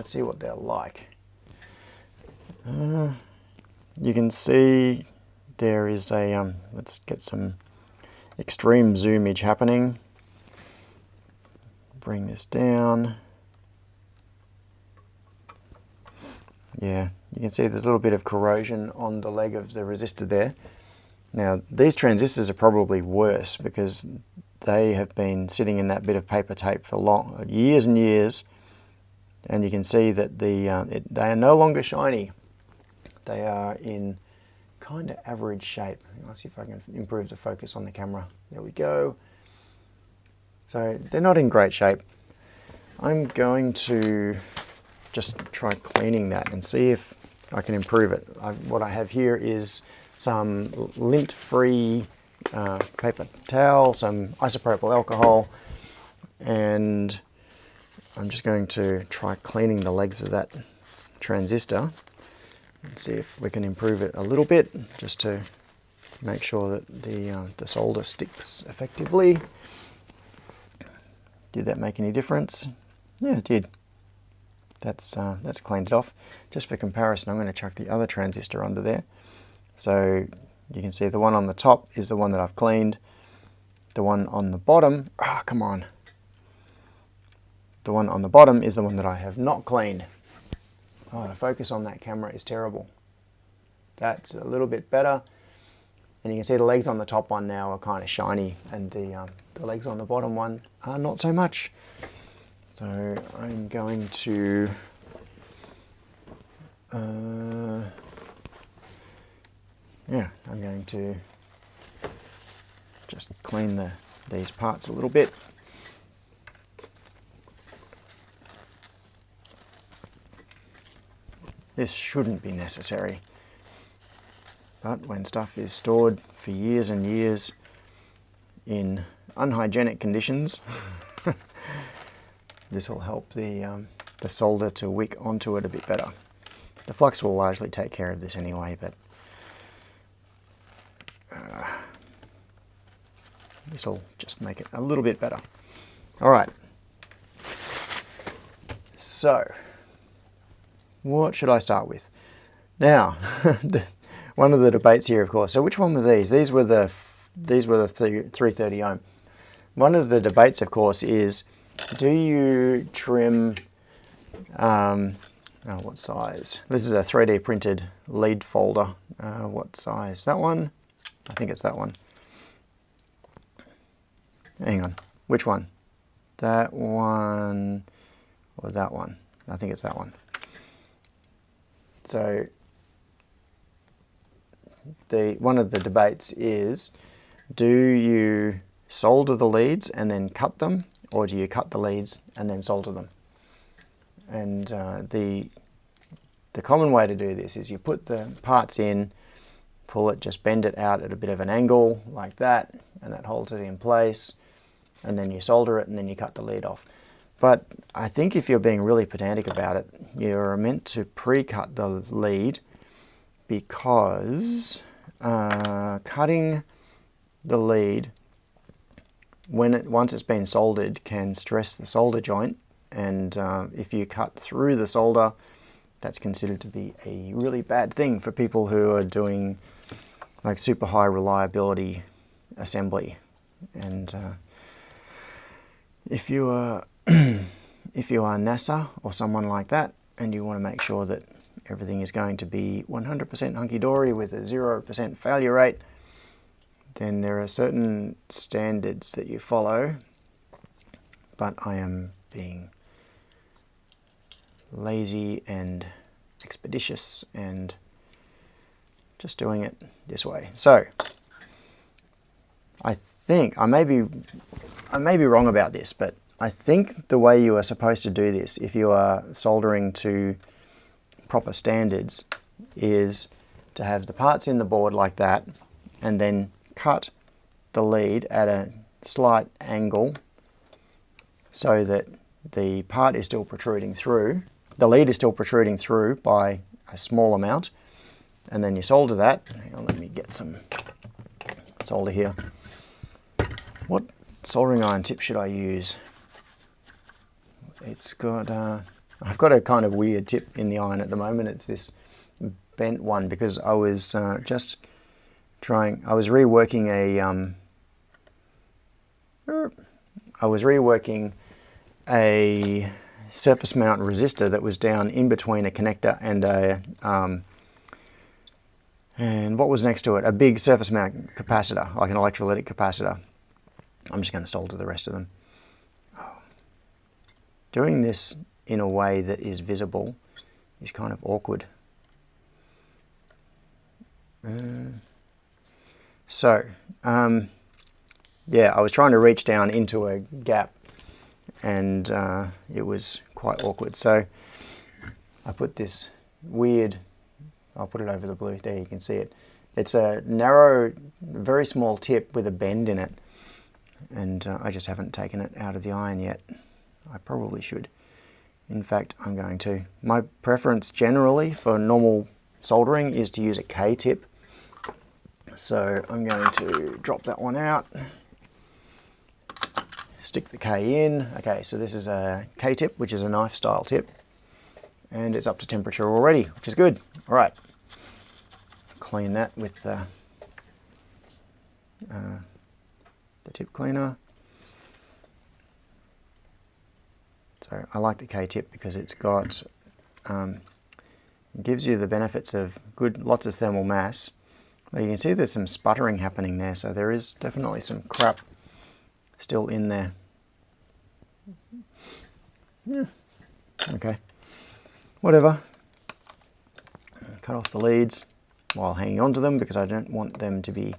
see what they're like. You can see there is a let's get some extreme zoomage happening. Bring this down. Yeah, you can see there's a little bit of corrosion on the leg of the resistor there. Now, these transistors are probably worse because they have been sitting in that bit of paper tape for years and years, and you can see that they are no longer shiny. They are in kind of average shape. Let's see if I can improve the focus on the camera. There we go. So they're not in great shape. I'm going to just try cleaning that and see if I can improve it. What I have here is some lint-free paper towel, some isopropyl alcohol, and I'm just going to try cleaning the legs of that transistor and see if we can improve it a little bit, just to make sure that the solder sticks effectively. Did that make any difference? Yeah, it did. That's cleaned it off. Just for comparison, I'm going to chuck the other transistor under there. So you can see the one on the top is the one that I've cleaned. The one on the bottom, come on. The one on the bottom is the one that I have not cleaned. Oh, the focus on that camera is terrible. That's a little bit better. And you can see the legs on the top one now are kind of shiny, and the legs on the bottom one are not so much. So I'm going to I'm going to just clean these parts a little bit. This shouldn't be necessary, but when stuff is stored for years and years in unhygienic conditions, this will help the solder to wick onto it a bit better. The flux will largely take care of this anyway, but this will just make it a little bit better. All right, so what should I start with? Now, one of the debates here, of course. So which one were these? These were the 330 ohm. One of the debates, of course, is do you trim? What size? This is a 3D printed lead folder. What size? That one? I think it's that one. Hang on. Which one? That one or that one? I think it's that one. So one of the debates is, do you solder the leads and then cut them, or do you cut the leads and then solder them? And the common way to do this is you put the parts in, pull it, just bend it out at a bit of an angle like that, and that holds it in place, and then you solder it and then you cut the lead off. But I think if you're being really pedantic about it, you're meant to pre-cut the lead, because cutting the lead once it's been soldered can stress the solder joint, and if you cut through the solder, that's considered to be a really bad thing for people who are doing like super high reliability assembly. And if you are if you are NASA or someone like that, and you want to make sure that everything is going to be 100% hunky-dory with a 0% failure rate, then there are certain standards that you follow. But I am being lazy and expeditious and just doing it this way. So I think I may be wrong about this, but I think the way you are supposed to do this, if you are soldering to proper standards, is to have the parts in the board like that, and then cut the lead at a slight angle so that the part is still protruding through. The lead is still protruding through by a small amount, and then you solder that. Hang on, let me get some solder here. What soldering iron tip should I use? It's got, I've got a kind of weird tip in the iron at the moment. It's this bent one, because I was I was reworking a surface mount resistor that was down in between a connector and and what was next to it? A big surface mount capacitor, like an electrolytic capacitor. I'm just going to solder the rest of them. Doing this in a way that is visible is kind of awkward. Yeah, I was trying to reach down into a gap, and it was quite awkward. So I put this weird, I'll put it over the blue, there you can see it. It's a narrow, very small tip with a bend in it, and I just haven't taken it out of the iron yet. I probably should. In fact, I'm going to. My preference generally for normal soldering is to use a K-tip. So I'm going to drop that one out, stick the K in. Okay, so this is a K-tip, which is a knife style tip, and it's up to temperature already, which is good. All right, clean that with the tip cleaner. So I like the K-tip because it's got, it gives you the benefits of lots of thermal mass. Well, you can see there's some sputtering happening there, so there is definitely some crap still in there. Yeah, okay, whatever. Cut off the leads while hanging on to them because I don't want them to be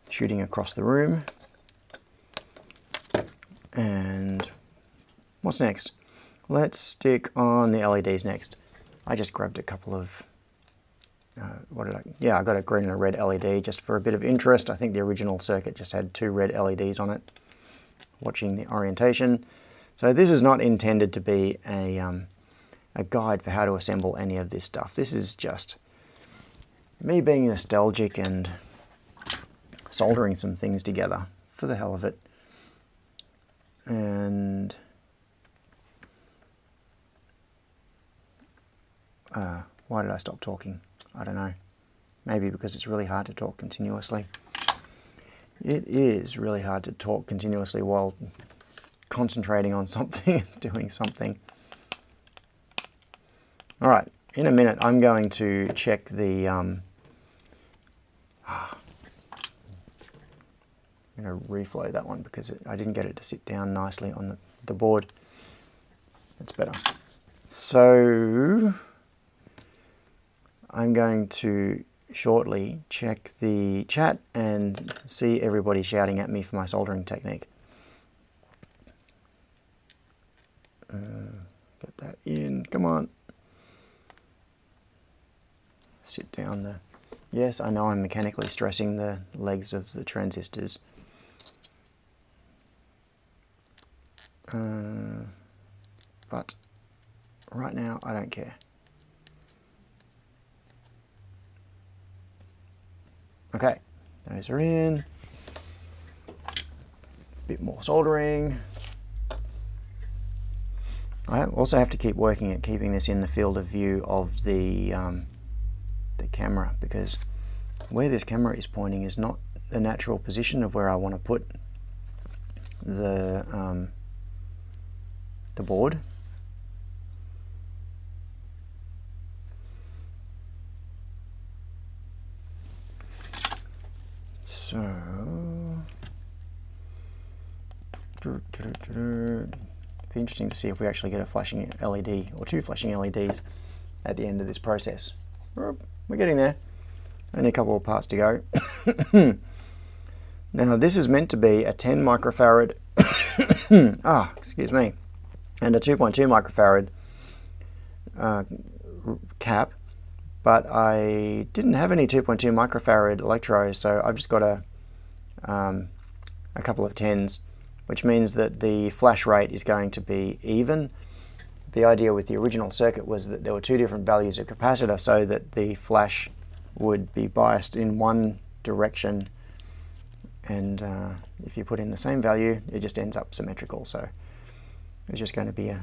shooting across the room. And what's next? Let's stick on the LEDs next. I just grabbed a couple of I got a green and a red LED just for a bit of interest. I think the original circuit just had 2 red LEDs on it, watching the orientation. So this is not intended to be a guide for how to assemble any of this stuff. This is just me being nostalgic and soldering some things together for the hell of it. And why did I stop talking? I don't know. Maybe because it's really hard to talk continuously. It is really hard to talk continuously while concentrating on something and doing something. All right, in a minute I'm going to check the I'm going to reflow that one because I didn't get it to sit down nicely on the board. That's better. So I'm going to shortly check the chat and see everybody shouting at me for my soldering technique. Get that in, come on. Sit down there. Yes, I know I'm mechanically stressing the legs of the transistors. But right now I don't care. Okay, those are in. Bit more soldering. I also have to keep working at keeping this in the field of view of the camera, because where this camera is pointing is not the natural position of where I want to put the board. So, be interesting to see if we actually get a flashing LED or 2 flashing LEDs at the end of this process. We're getting there. Only a couple of parts to go. Now this is meant to be a 10 microfarad excuse me, and a 2.2 microfarad cap, but I didn't have any 2.2 microfarad electrodes, so I've just got a couple of 10s, which means that the flash rate is going to be even. The idea with the original circuit was that there were 2 different values of capacitor so that the flash would be biased in one direction, and if you put in the same value it just ends up symmetrical. So it's just going to be a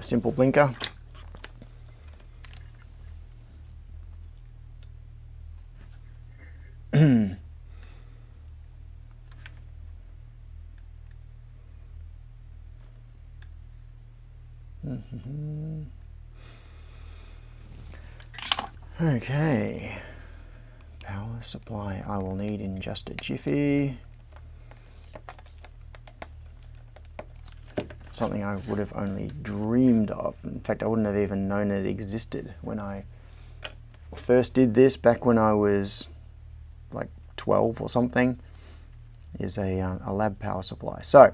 simple blinker. Okay, power supply I will need in just a jiffy. Something I would have only dreamed of. In fact, I wouldn't have even known it existed when I first did this back when I was like 12 or something, is a lab power supply. So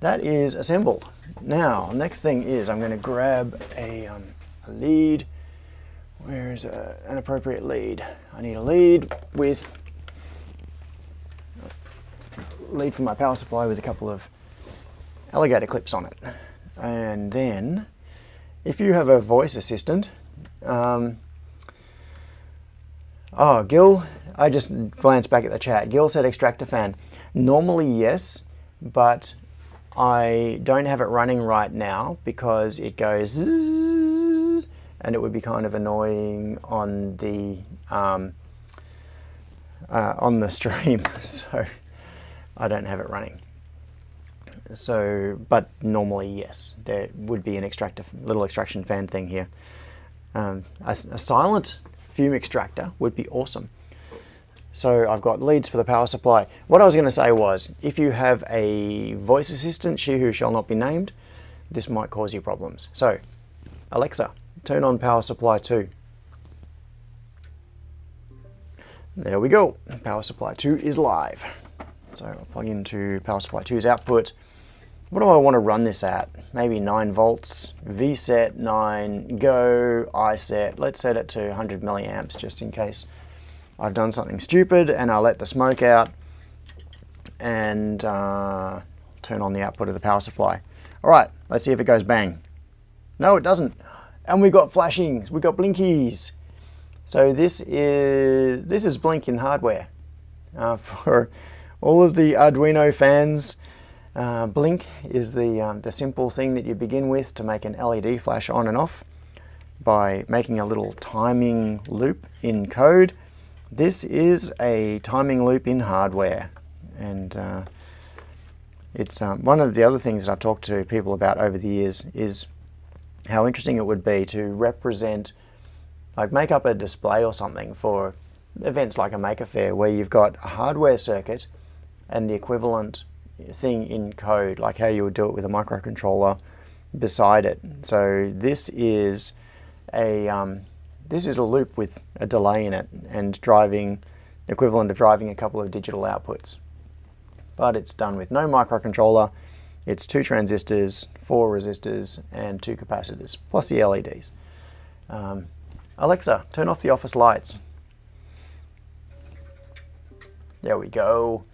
that is assembled. Now, next thing is I'm going to grab a lead. Where is an appropriate lead? I need a lead for my power supply with a couple of alligator clips on it. And then, if you have a voice assistant, oh, Gil, I just glanced back at the chat. Gil said extractor fan. Normally, yes, but I don't have it running right now because it goes zzz, and it would be kind of annoying on the stream, so I don't have it running. So, but normally, yes, there would be an little extraction fan thing here. A silent fume extractor would be awesome. So I've got leads for the power supply. What I was going to say was, if you have a voice assistant, she who shall not be named, this might cause you problems. So, Alexa, turn on power supply 2. There we go. Power supply 2 is live. So I'll plug into power supply 2's output. What do I want to run this at? Maybe 9 volts, VSet 9, go, iSet. Let's set it to 100 milliamps just in case I've done something stupid, and I'll let the smoke out and turn on the output of the power supply. All right, let's see if it goes bang. No, it doesn't. And we got flashings, we got blinkies. So this is blinking hardware. For all of the Arduino fans, blink is the simple thing that you begin with to make an LED flash on and off by making a little timing loop in code. This is a timing loop in hardware, and it's one of the other things that I've talked to people about over the years is how interesting it would be to represent, like make up a display or something for events like a Maker Faire where you've got a hardware circuit and the equivalent thing in code, like how you would do it with a microcontroller beside it. So this is a loop with a delay in it and driving, equivalent of driving a couple of digital outputs. But it's done with no microcontroller. It's 2 transistors, 4 resistors, and 2 capacitors, plus the LEDs. Alexa, turn off the office lights. There we go.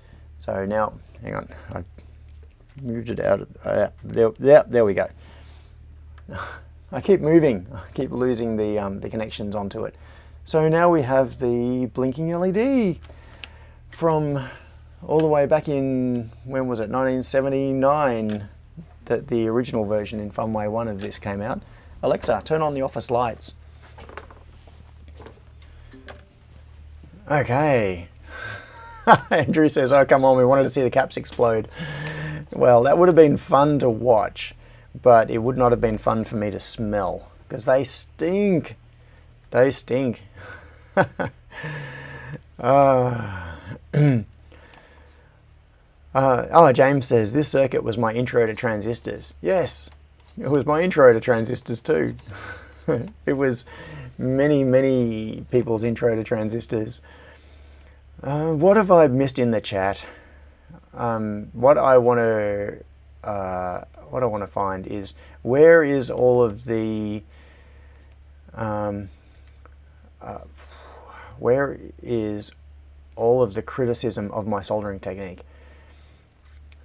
So now, hang on, I moved it out. There we go. I keep moving. I keep losing the connections onto it. So now we have the blinking LED from all the way back in, when was it, 1979, that the original version in Funway 1 of this came out. Alexa, turn on the office lights. Okay. Andrew says, oh, come on, we wanted to see the caps explode. Well, that would have been fun to watch, but it would not have been fun for me to smell, because they stink. They stink. Oh, James says, this circuit was my intro to transistors. Yes, it was my intro to transistors too. It was many people's intro to transistors. What have I missed in the chat? What I want to find is, where is all of the criticism of my soldering technique?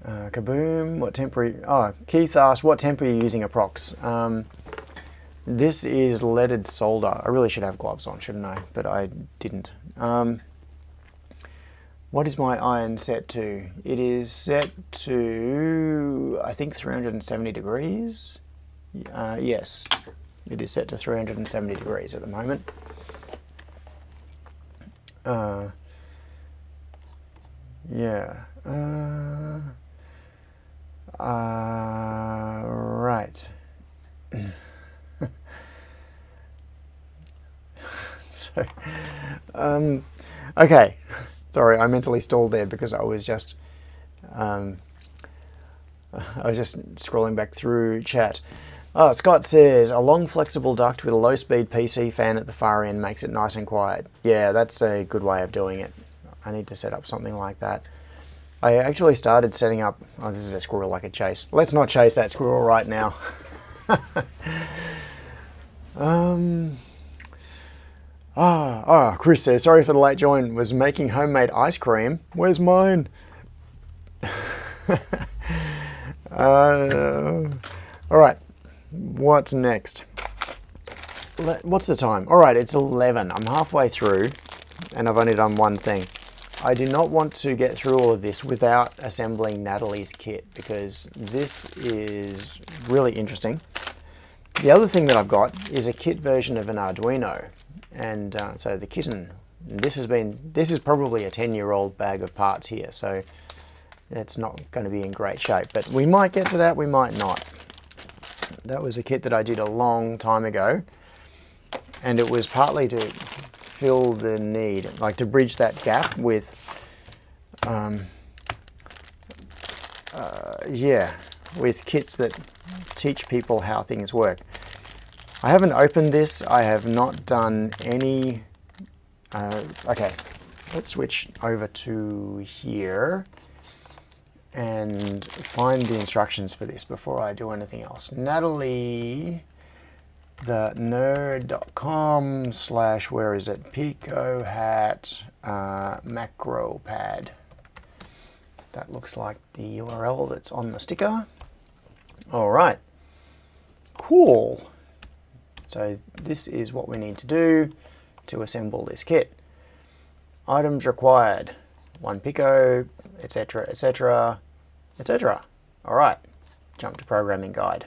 Kaboom, what temper? Oh, Keith asked, what temper are you using approx? This is leaded solder. I really should have gloves on, shouldn't I? But I didn't. What is my iron set to? It is set to, I think, 370 degrees. Yes, it is set to 370 degrees at the moment. Yeah. Right. So, okay. Sorry, I mentally stalled there because I was just scrolling back through chat. Oh, Scott says, a long flexible duct with a low-speed PC fan at the far end makes it nice and quiet. Yeah, that's a good way of doing it. I need to set up something like that. I actually started setting up... Oh, this is a squirrel I could chase. Let's not chase that squirrel right now. Chris says, sorry for the late join, was making homemade ice cream. Where's mine? All right, what's next? What's the time? All right, it's 11. I'm halfway through and I've only done one thing. I do not want to get through all of this without assembling Natalie's kit, because this is really interesting. The other thing that I've got is a kit version of an Arduino. And so the kitten, this is probably a 10-year-old bag of parts here, so it's not going to be in great shape, but we might get to that, we might not. That was a kit that I did a long time ago, and it was partly to fill the need, like to bridge that gap with, with kits that teach people how things work. I haven't opened this, I have not done any, okay, let's switch over to here and find the instructions for this before I do anything else. Natalie, the nerd.com / where is it? Pico hat macro pad. That looks like the URL that's on the sticker. All right, cool. So this is what we need to do to assemble this kit. Items required, 1 Pico, etc., etc., etc. All right, jump to programming guide.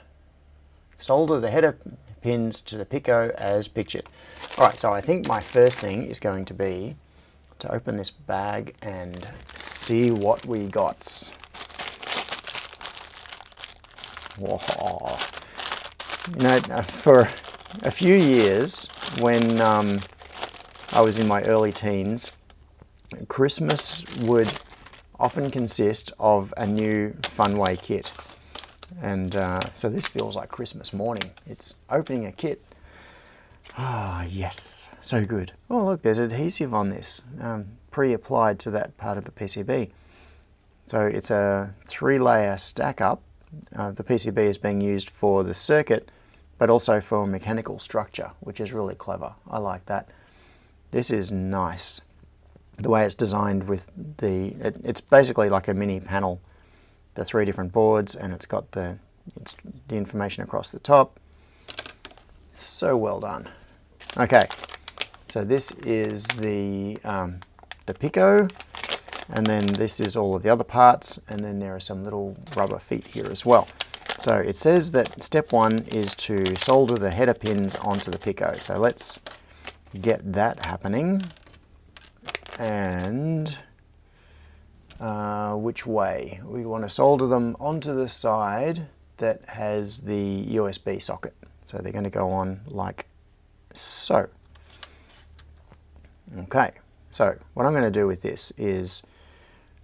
Solder the header pins to the Pico as pictured. All right, so I think my first thing is going to be to open this bag and see what we got. Whoa. You know, for a few years, when I was in my early teens, Christmas would often consist of a new Funway kit. And so this feels like Christmas morning. It's opening a kit. Ah, yes, so good. Oh, look, there's adhesive on this, pre-applied to that part of the PCB. So it's a 3-layer stack up. The PCB is being used for the circuit, but also for mechanical structure, which is really clever. I like that. This is nice. The way it's designed with it's basically like a mini panel, the 3 different boards, and it's got the information across the top. So well done. Okay, so this is the Pico, and then this is all of the other parts, and then there are some little rubber feet here as well. So it says that step 1 is to solder the header pins onto the Pico. So let's get that happening. And which way? We want to solder them onto the side that has the USB socket. So they're going to go on like so. Okay, so what I'm going to do with this is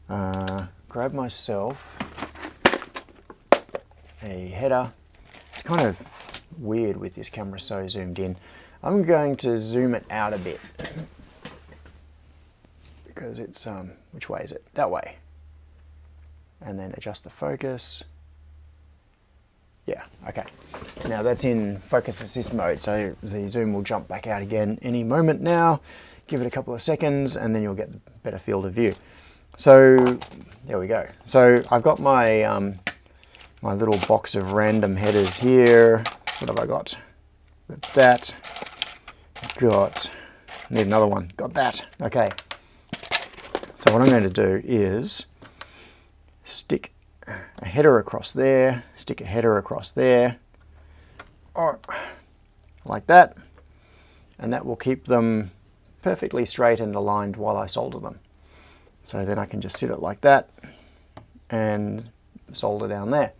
grab myself a header. It's kind of weird with this camera so zoomed in. I'm going to zoom it out a bit because it's, which way is it? That way. And then adjust the focus. Yeah, okay. Now that's in focus assist mode, so the zoom will jump back out again any moment now. Give it a couple of seconds and then you'll get a better field of view. So there we go. So I've got my my little box of random headers here. What have I got? Got that. Need another one. Got that. Okay. So what I'm going to do is stick a header across there, stick a header across there, or like that, and that will keep them perfectly straight and aligned while I solder them. So then I can just sit it like that and solder down there.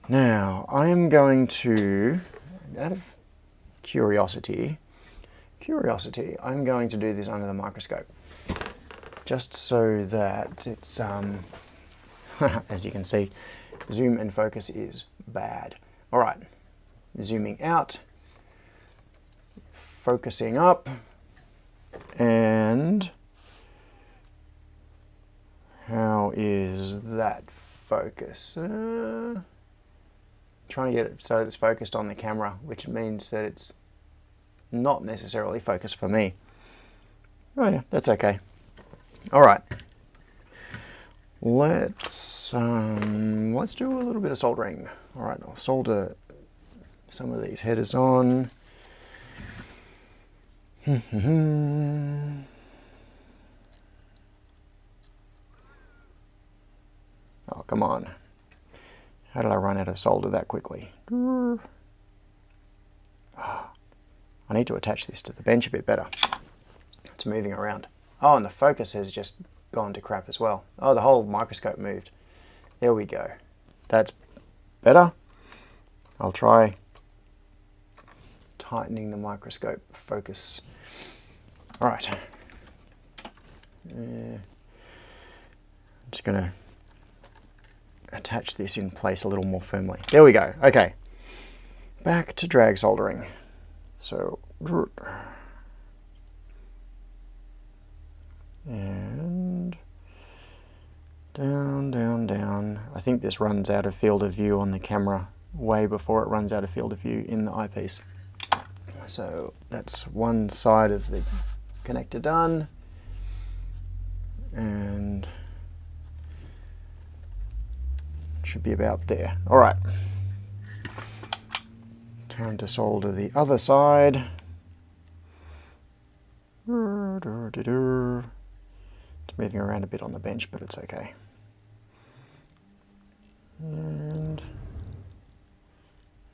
Now I am going to, out of curiosity, I'm going to do this under the microscope, just so that it's, as you can see, zoom and focus is bad. All right, zooming out, focusing up, and how is that focus? Trying to get it so it's focused on the camera, which means that it's not necessarily focused for me. Oh yeah, that's okay. All right. Let's do a little bit of soldering. All right, I'll solder some of these headers on. Oh, come on. How did I run out of solder that quickly? Oh, I need to attach this to the bench a bit better. It's moving around. Oh, and the focus has just gone to crap as well. Oh, the whole microscope moved. There we go. That's better. I'll try tightening the microscope focus. All right. I'm just going to attach this in place a little more firmly. There we go. Okay. Back to drag soldering. So, and down, down, down. I think this runs out of field of view on the camera way before it runs out of field of view in the eyepiece. So that's one side of the connector done, and should be about there. All right. Time to solder the other side. It's moving around a bit on the bench, but it's okay. And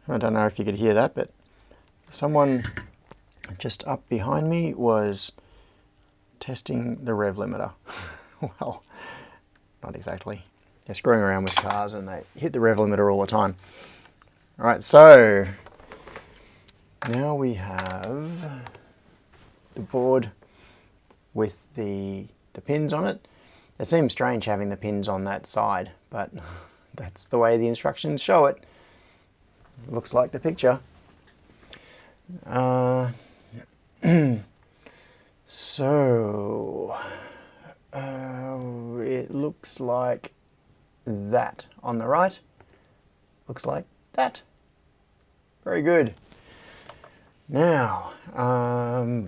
I don't know if you could hear that, but someone just up behind me was testing the rev limiter. Well, not exactly. They're screwing around with cars and they hit the rev limiter all the time. All right, so now we have the board with the pins on it. It seems strange having the pins on that side, but that's the way the instructions show it. Looks like the picture. So it looks like that on the right. Looks like that. Very good. Now, all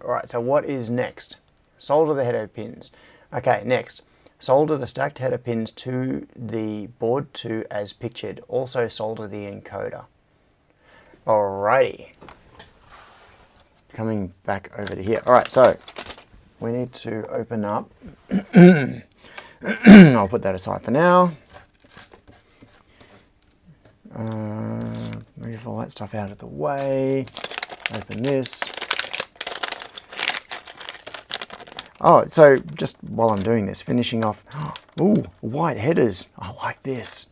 right, so what is next? Solder the header pins. Okay, next, solder the stacked header pins to the board to as pictured. Also solder the encoder. Alrighty. Coming back over to here. All right, so we need to open up. I'll put that aside for now. Move all that stuff out of the way. Open this. Oh, so just while I'm doing this, finishing off. Ooh, white headers. I like this.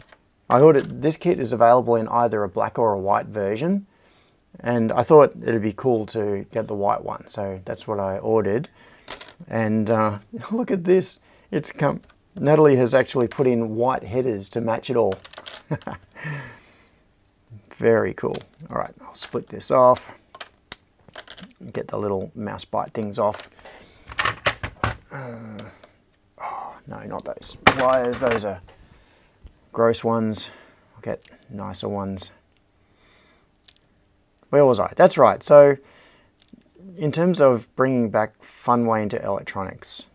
I thought this kit is available in either a black or a white version, and I thought it'd be cool to get the white one, so that's what I ordered. And look at this. It's come. Natalie has actually put in white headers to match it all. Very cool. All right, I'll split this off. Get the little mouse bite things off. Oh, no, not those wires. Those are gross ones. I'll get nicer ones. Where was I? That's right. So in terms of bringing back fun way into electronics,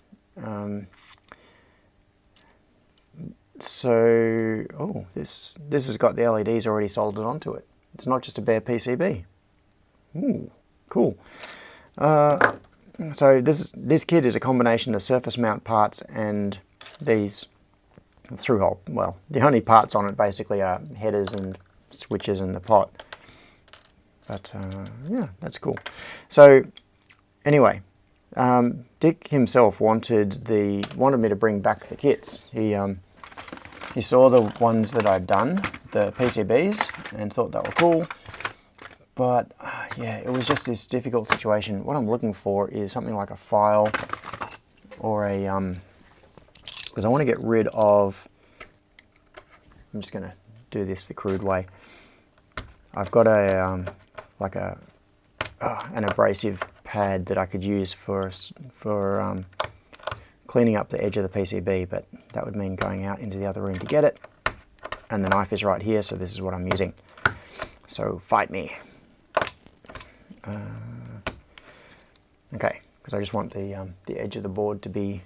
this has got the LEDs already soldered onto it. It's not just a bare PCB. Ooh, cool. So this kit is a combination of surface mount parts and these through-hole. Well, the only parts on it basically are headers and switches and the pot. But yeah, that's cool. So anyway, Dick himself wanted me to bring back the kits. He saw the ones that I'd done, the PCBs, and thought they were cool. But yeah, it was just this difficult situation. What I'm looking for is something like a file or a, because I want to get rid of, I'm just going to do this the crude way. I've got a, like an abrasive pad that I could use for cleaning up the edge of the PCB, but that would mean going out into the other room to get it. And the knife is right here, so this is what I'm using. So fight me. Okay, because I just want the edge of the board to be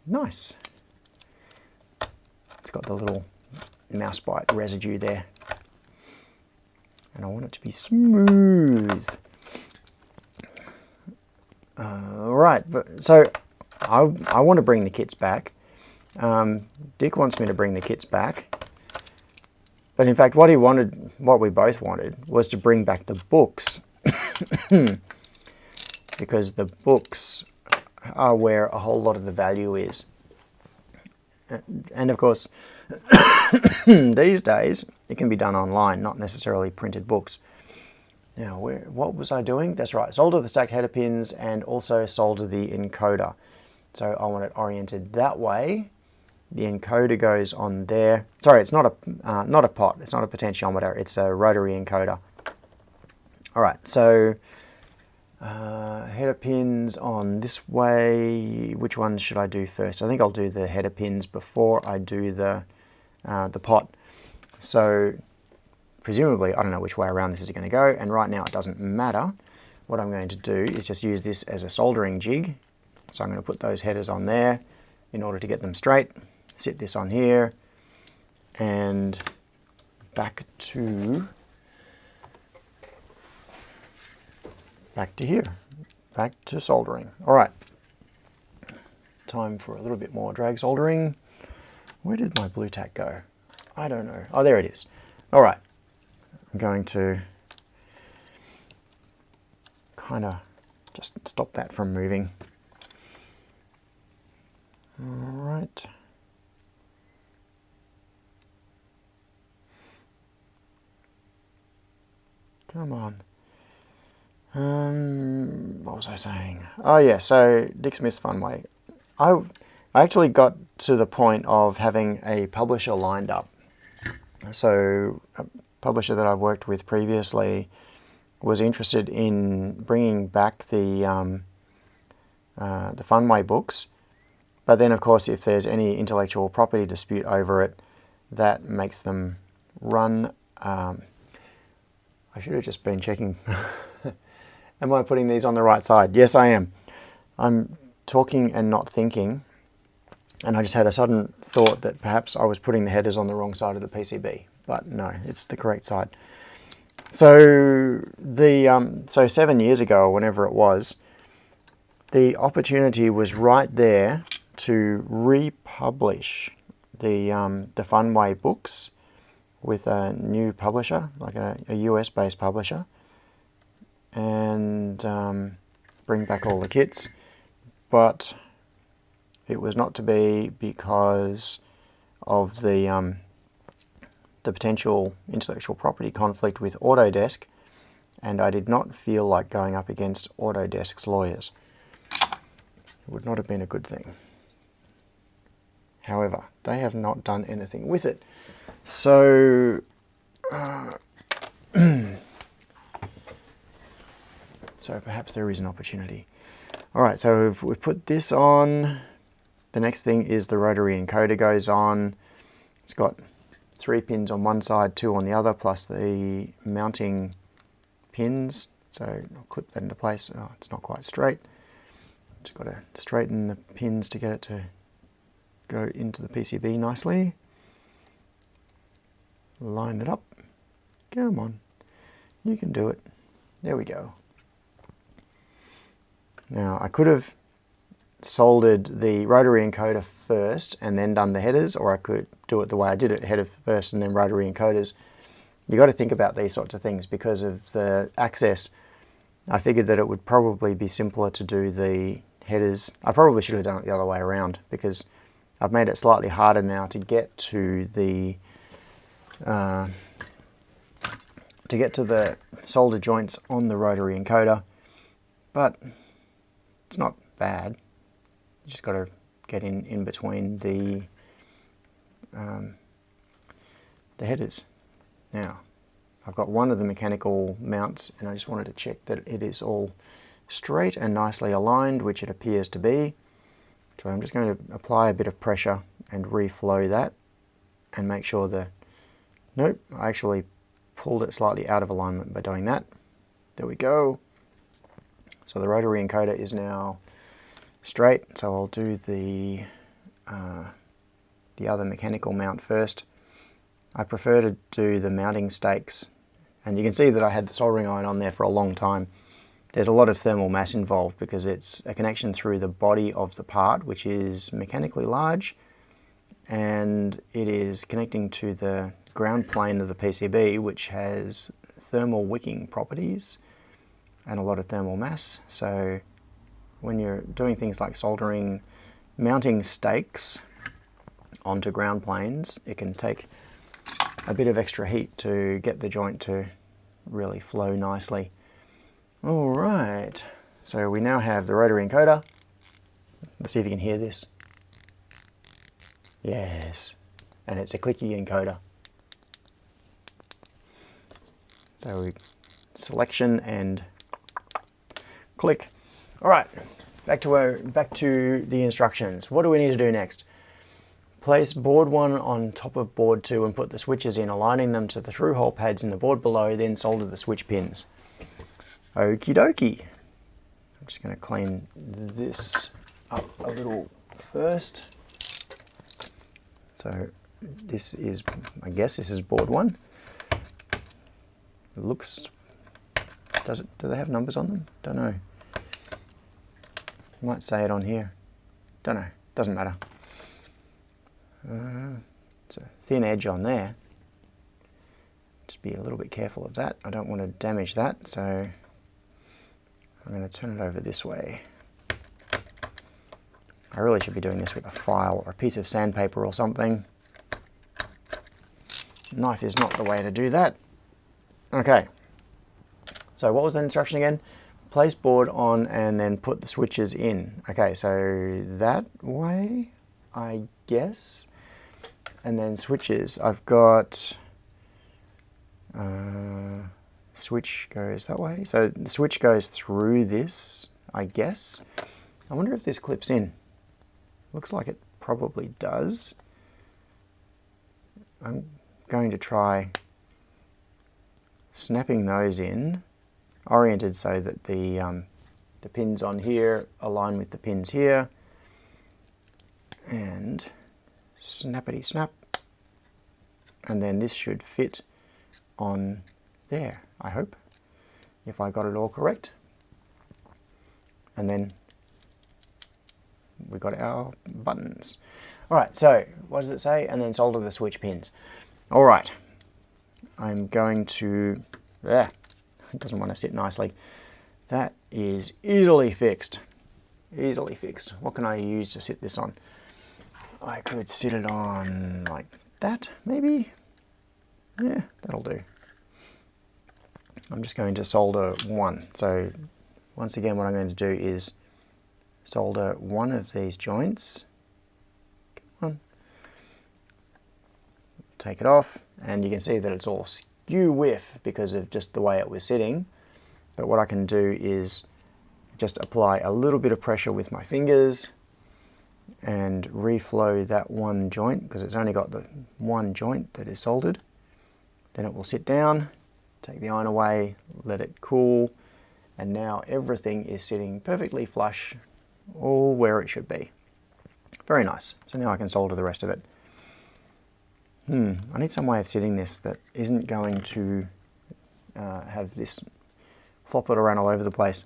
nice. It's got the little mouse bite residue there. And I want it to be smooth. Right, so I want to bring the kits back. Dick wants me to bring the kits back. But in fact, what we both wanted, was to bring back the books. Because the books are where a whole lot of the value is. And of course, these days, it can be done online, not necessarily printed books. Now, what was I doing? That's right, solder the stacked header pins and also solder the encoder. So I want it oriented that way. The encoder goes on there. Sorry, it's not a pot, it's not a potentiometer, it's a rotary encoder. All right, so header pins on this way. Which one should I do first? I think I'll do the header pins before I do the pot. So presumably, I don't know which way around this is going to go, and right now it doesn't matter. What I'm going to do is just use this as a soldering jig. So I'm going to put those headers on there in order to get them straight. Sit this on here, and back to here, back to soldering. All right, time for a little bit more drag soldering. Where did my blue tack go? I don't know. Oh, there it is. All right, I'm going to kind of just stop that from moving. All right. Come on. What was I saying? Oh yeah, so Dick Smith's Funway. I actually got to the point of having a publisher lined up. So a publisher that I've worked with previously was interested in bringing back the Funway books, but then of course if there's any intellectual property dispute over it, that makes them run. I should have just been checking. Am I putting these on the right side? Yes, I am. I'm talking and not thinking, and I just had a sudden thought that perhaps I was putting the headers on the wrong side of the PCB, but no, it's the correct side. So so 7 years ago, or whenever it was, the opportunity was right there to republish the Funway books with a new publisher, like a US-based publisher, and bring back all the kits. But it was not to be because of the potential intellectual property conflict with Autodesk, and I did not feel like going up against Autodesk's lawyers. It would not have been a good thing. However, they have not done anything with it. So, so perhaps there is an opportunity. All right, so if we put this on, the next thing is the rotary encoder goes on. It's got 3 pins on one side, 2 on the other, plus the mounting pins. So I'll clip that into place. Oh, it's not quite straight. Just got to straighten the pins to get it to go into the PCB nicely. Line it up. Come on. You can do it. There we go. Now I could have soldered the rotary encoder first and then done the headers, or I could do it the way I did it, header first and then rotary encoders. You got to think about these sorts of things because of the access. I figured that it would probably be simpler to do the headers. I probably should have done it the other way around, because I've made it slightly harder now to get to the solder joints on the rotary encoder, but it's not bad. You just got to get in between the headers. Now, I've got one of the mechanical mounts, and I just wanted to check that it is all straight and nicely aligned, which it appears to be. So I'm just going to apply a bit of pressure and reflow that and make sure that, nope, I actually pulled it slightly out of alignment by doing that. There we go. So the rotary encoder is now straight, so I'll do the other mechanical mount first. I prefer to do the mounting stakes, and you can see that I had the soldering iron on there for a long time. There's a lot of thermal mass involved because it's a connection through the body of the part, which is mechanically large, and it is connecting to the ground plane of the PCB, which has thermal wicking properties and a lot of thermal mass. So when you're doing things like soldering, mounting stakes onto ground planes, it can take a bit of extra heat to get the joint to really flow nicely. All right, so we now have the rotary encoder. Let's see if you can hear this. Yes, and it's a clicky encoder. So selection and click. All right, back to the instructions. What do we need to do next? Place board 1 on top of board 2 and put the switches in, aligning them to the through-hole pads in the board below, then solder the switch pins. Okie dokie. I'm just going to clean this up a little first. So this is, I guess this is board 1. It looks, do they have numbers on them? Don't know. Might say it on here. Don't know, doesn't matter. It's a thin edge on there. Just be a little bit careful of that. I don't want to damage that, so I'm going to turn it over this way. I really should be doing this with a file or a piece of sandpaper or something. Knife is not the way to do that. Okay, so what was the instruction again? Place board on and then put the switches in. Okay, so that way, I guess. And then switches, I've got, switch goes that way. So the switch goes through this, I guess. I wonder if this clips in. Looks like it probably does. I'm going to try snapping those in, oriented so that the pins on here align with the pins here. And snappity snap, and then this should fit on there, I hope, if I got it all correct. And then we got our buttons. All right, so what does it say? And then solder the switch pins. All right, I'm going to, it doesn't want to sit nicely. That is easily fixed, easily fixed. What can I use to sit this on? I could sit it on like that, maybe? Yeah, that'll do. I'm just going to solder 1. So once again, what I'm going to do is solder one of these joints. Come on. Take it off, and you can see that it's all skew whiff because of just the way it was sitting. But what I can do is just apply a little bit of pressure with my fingers and reflow that one joint, because it's only got the one joint that is soldered. Then it will sit down, take the iron away, let it cool, and now everything is sitting perfectly flush, all where it should be. Very nice. So now I can solder the rest of it. I need some way of sitting this that isn't going to have this flop it around all over the place.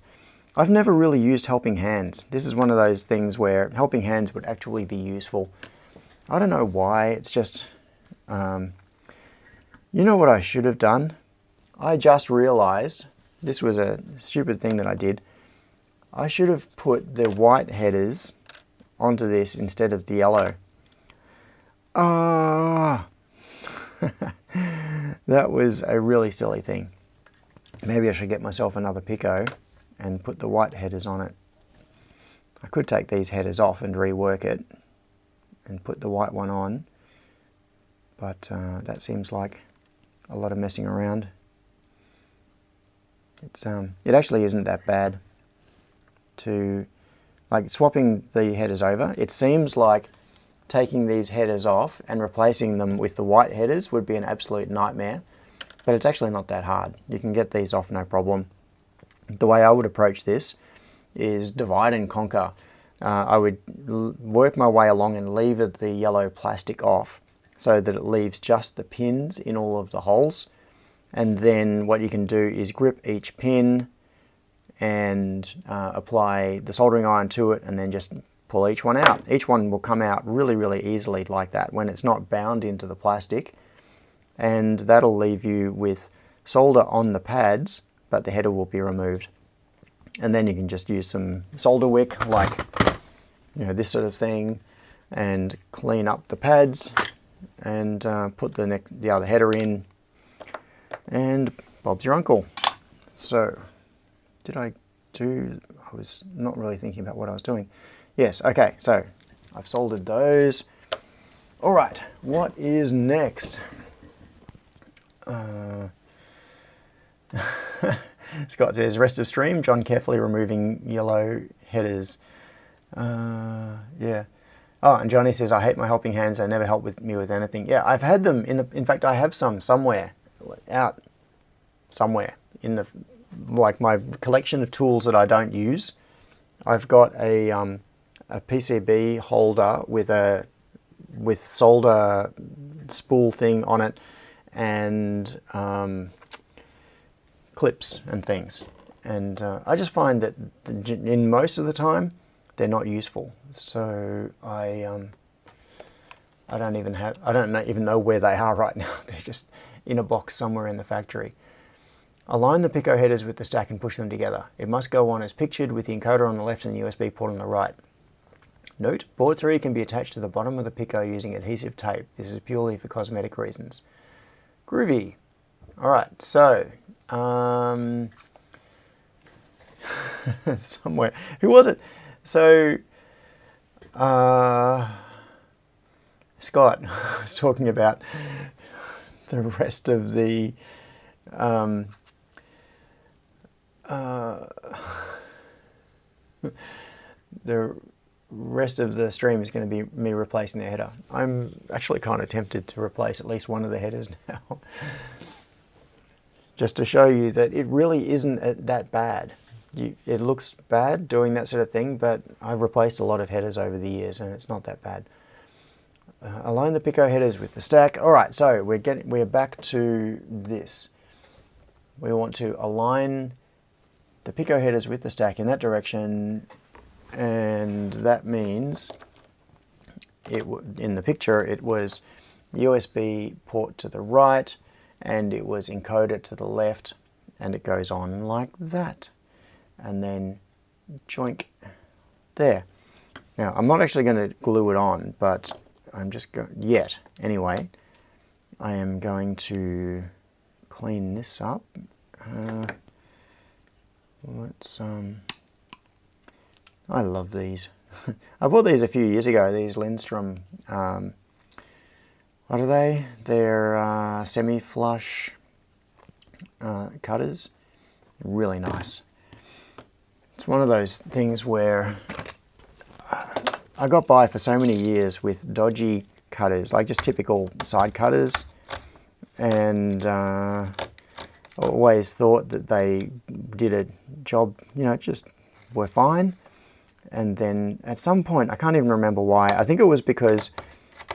I've never really used helping hands. This is one of those things where helping hands would actually be useful. I don't know why, it's just, you know what I should have done? I just realized, this was a stupid thing that I did. I should have put the white headers onto this instead of the yellow. Ah, that was a really silly thing. Maybe I should get myself another Pico and put the white headers on it. I could take these headers off and rework it and put the white one on, but that seems like a lot of messing around. It actually isn't that bad to, like, swapping the headers over. It seems like taking these headers off and replacing them with the white headers would be an absolute nightmare, but it's actually not that hard. You can get these off no problem. The way I would approach this is divide and conquer. I would work my way along and lever the yellow plastic off so that it leaves just the pins in all of the holes. And then what you can do is grip each pin and apply the soldering iron to it, and then just pull each one out. Each one will come out really, really easily like that when it's not bound into the plastic. And that'll leave you with solder on the pads, but the header will be removed. And then you can just use some solder wick, like this sort of thing, and clean up the pads and put the other header in, and Bob's your uncle. So, I was not really thinking about what I was doing. Yes, okay, so I've soldered those. All right, what is next? Scott says, rest of stream, John carefully removing yellow headers. Yeah. Oh, and Johnny says, I hate my helping hands, they never help me with anything. Yeah, I've had them in fact, I have some somewhere, out somewhere in the, like my collection of tools that I don't use. I've got a PCB holder with solder spool thing on it, and clips and things, and I just find that in most of the time they're not useful. So I don't even know where they are right now. They're just in a box somewhere in the factory. Align the Pico headers with the stack and push them together. It must go on as pictured, with the encoder on the left and the USB port on the right. Note, board 3 can be attached to the bottom of the Pico using adhesive tape. This is purely for cosmetic reasons. Groovy. Alright, so, somewhere, who was it? So, Scott was talking about the rest of the, the rest of the stream is going to be me replacing the header. I'm actually kind of tempted to replace at least one of the headers now. Just to show you that it really isn't that bad. It looks bad doing that sort of thing, but I've replaced a lot of headers over the years and it's not that bad. Align the Pico headers with the stack. Alright, so we're back to this. We want to align the Pico headers with the stack in that direction, and that means in the picture it was USB port to the right and it was encoder to the left, and it goes on like that, and then joink there. Now I'm not actually going to glue it on, but I'm just going anyway. I am going to clean this up. I love these. I bought these a few years ago, these Lindstrom, what are they? They're semi-flush cutters. Really nice. It's one of those things where I got by for so many years with dodgy cutters, like just typical side cutters, and always thought that they did a job, just were fine. And then at some point, I can't even remember why, I think it was because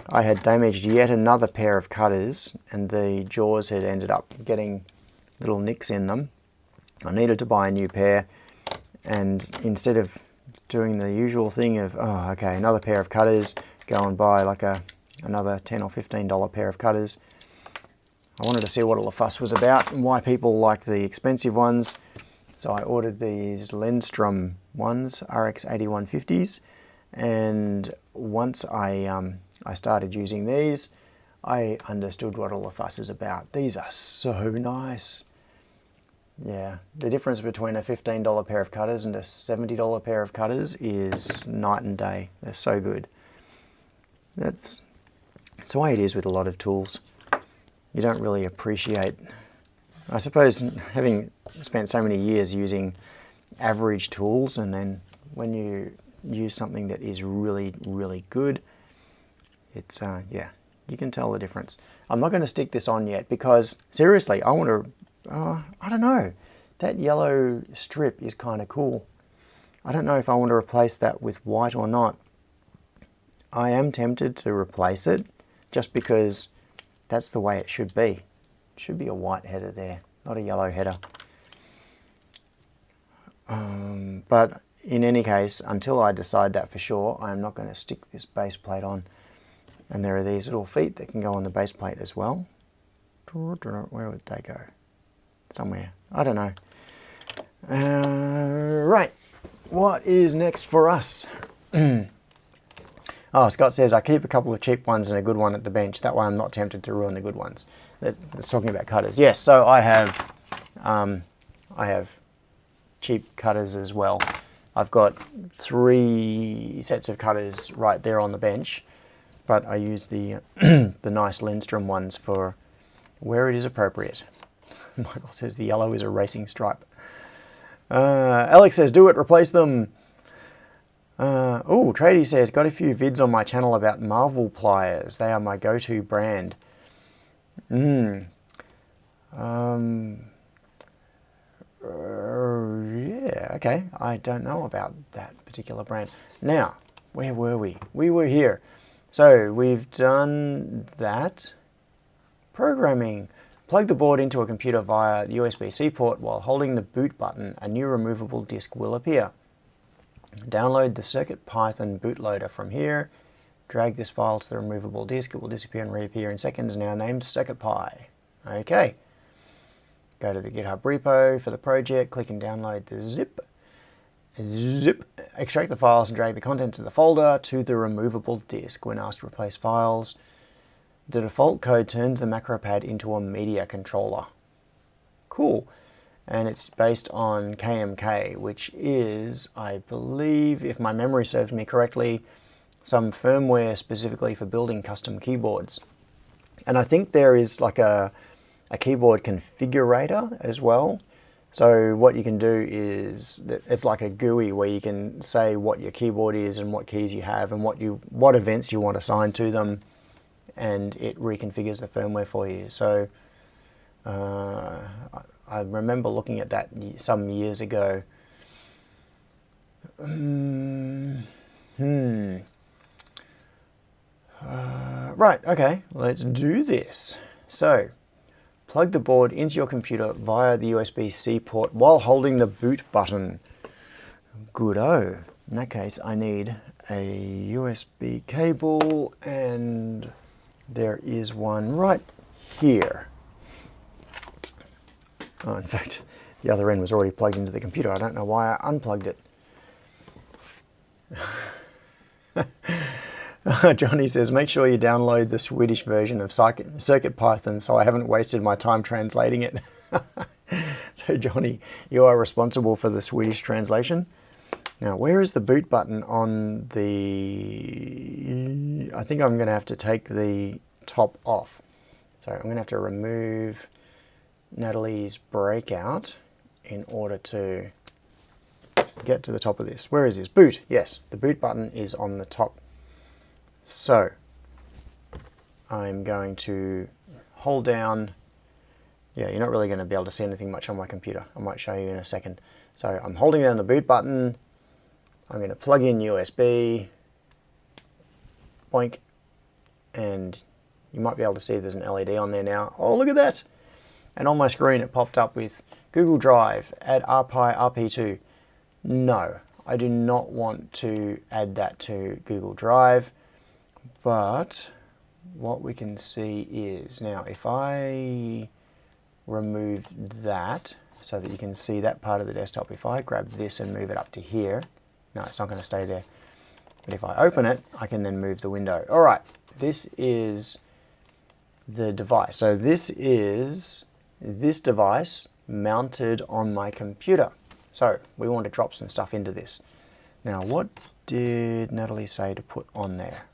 I had damaged yet another pair of cutters and the jaws had ended up getting little nicks in them. I needed to buy a new pair, and instead of doing the usual thing of, oh, okay, another pair of cutters, go and buy like another $10 or $15 pair of cutters, I wanted to see what all the fuss was about and why people like the expensive ones. So I ordered these Lindstrom ones, RX8150s, and once I started using these, I understood what all the fuss is about. These are so nice. Yeah, the difference between a $15 pair of cutters and a $70 pair of cutters is night and day. They're so good. It's the way it is with a lot of tools. You don't really appreciate, I suppose, having spent so many years using average tools, and then when you use something that is really, really good, it's, yeah, you can tell the difference. I'm not going to stick this on yet because, seriously, I want to, I don't know, That yellow strip is kind of cool. I don't know if I want to replace that with white or not. I am tempted to replace it just because that's the way it should be. It should be a white header there, not a yellow header. But in any case, until I decide that for sure, I am not going to stick this base plate on. And there are these little feet that can go on the base plate as well. Where would they go? Somewhere. I don't know. Right. What is next for us? Oh, Scott says, I keep a couple of cheap ones and a good one at the bench. That way I'm not tempted to ruin the good ones. That's talking about cutters. Yes, so I have cheap cutters as well. I've got 3 sets of cutters right there on the bench, but I use the the nice Lindstrom ones for where it is appropriate. Michael says the yellow is a racing stripe. Alex says, do it, replace them. Oh, Tradie says, got a few vids on my channel about Marvel pliers. They are my go-to brand. Yeah, okay. I don't know about that particular brand. Now, where were we? We were here. So we've done that. Programming. Plug the board into a computer via the USB-C port while holding the boot button. A new removable disk will appear. Download the CircuitPython bootloader from here. Drag this file to the removable disk. It will disappear and reappear in seconds, now named CircuitPy. Okay. Go to the GitHub repo for the project. Click and download the zip. Extract the files and drag the contents of the folder to the removable disk. When asked to replace files, the default code turns the macro pad into a media controller. Cool. And it's based on KMK, which is, I believe, if my memory serves me correctly, some firmware specifically for building custom keyboards. And I think there is like a keyboard configurator as well. So what you can do is, it's like a GUI where you can say what your keyboard is and what keys you have and what events you want assigned to them, and it reconfigures the firmware for you. So I remember looking at that some years ago. Right, okay, let's do this. So, plug the board into your computer via the USB-C port while holding the boot button. Good-o. In that case, I need a USB cable, and there is one right here. Oh, in fact, the other end was already plugged into the computer. I don't know why I unplugged it. Johnny says, make sure you download the Swedish version of CircuitPython so I haven't wasted my time translating it. So Johnny, you are responsible for the Swedish translation. Now, where is the boot button on the... I think I'm going to have to take the top off. So I'm going to have to remove Natalie's breakout in order to get to the top of this. Where is this? Boot. Yes, the boot button is on the top. So I'm going to hold down. Yeah, you're not really going to be able to see anything much on my computer. I might show you in a second. So I'm holding down the boot button. I'm going to plug in USB. Boink. And you might be able to see there's an LED on there now. Oh, look at that. And on my screen it popped up with Google Drive, add RPi RP2. No, I do not want to add that to Google Drive. But what we can see is, now if I remove that so that you can see that part of the desktop, if I grab this and move it up to here, no, it's not going to stay there. But if I open it, I can then move the window. All right, this is the device. So this is this device mounted on my computer. So we want to drop some stuff into this. Now, what did Natalie say to put on there?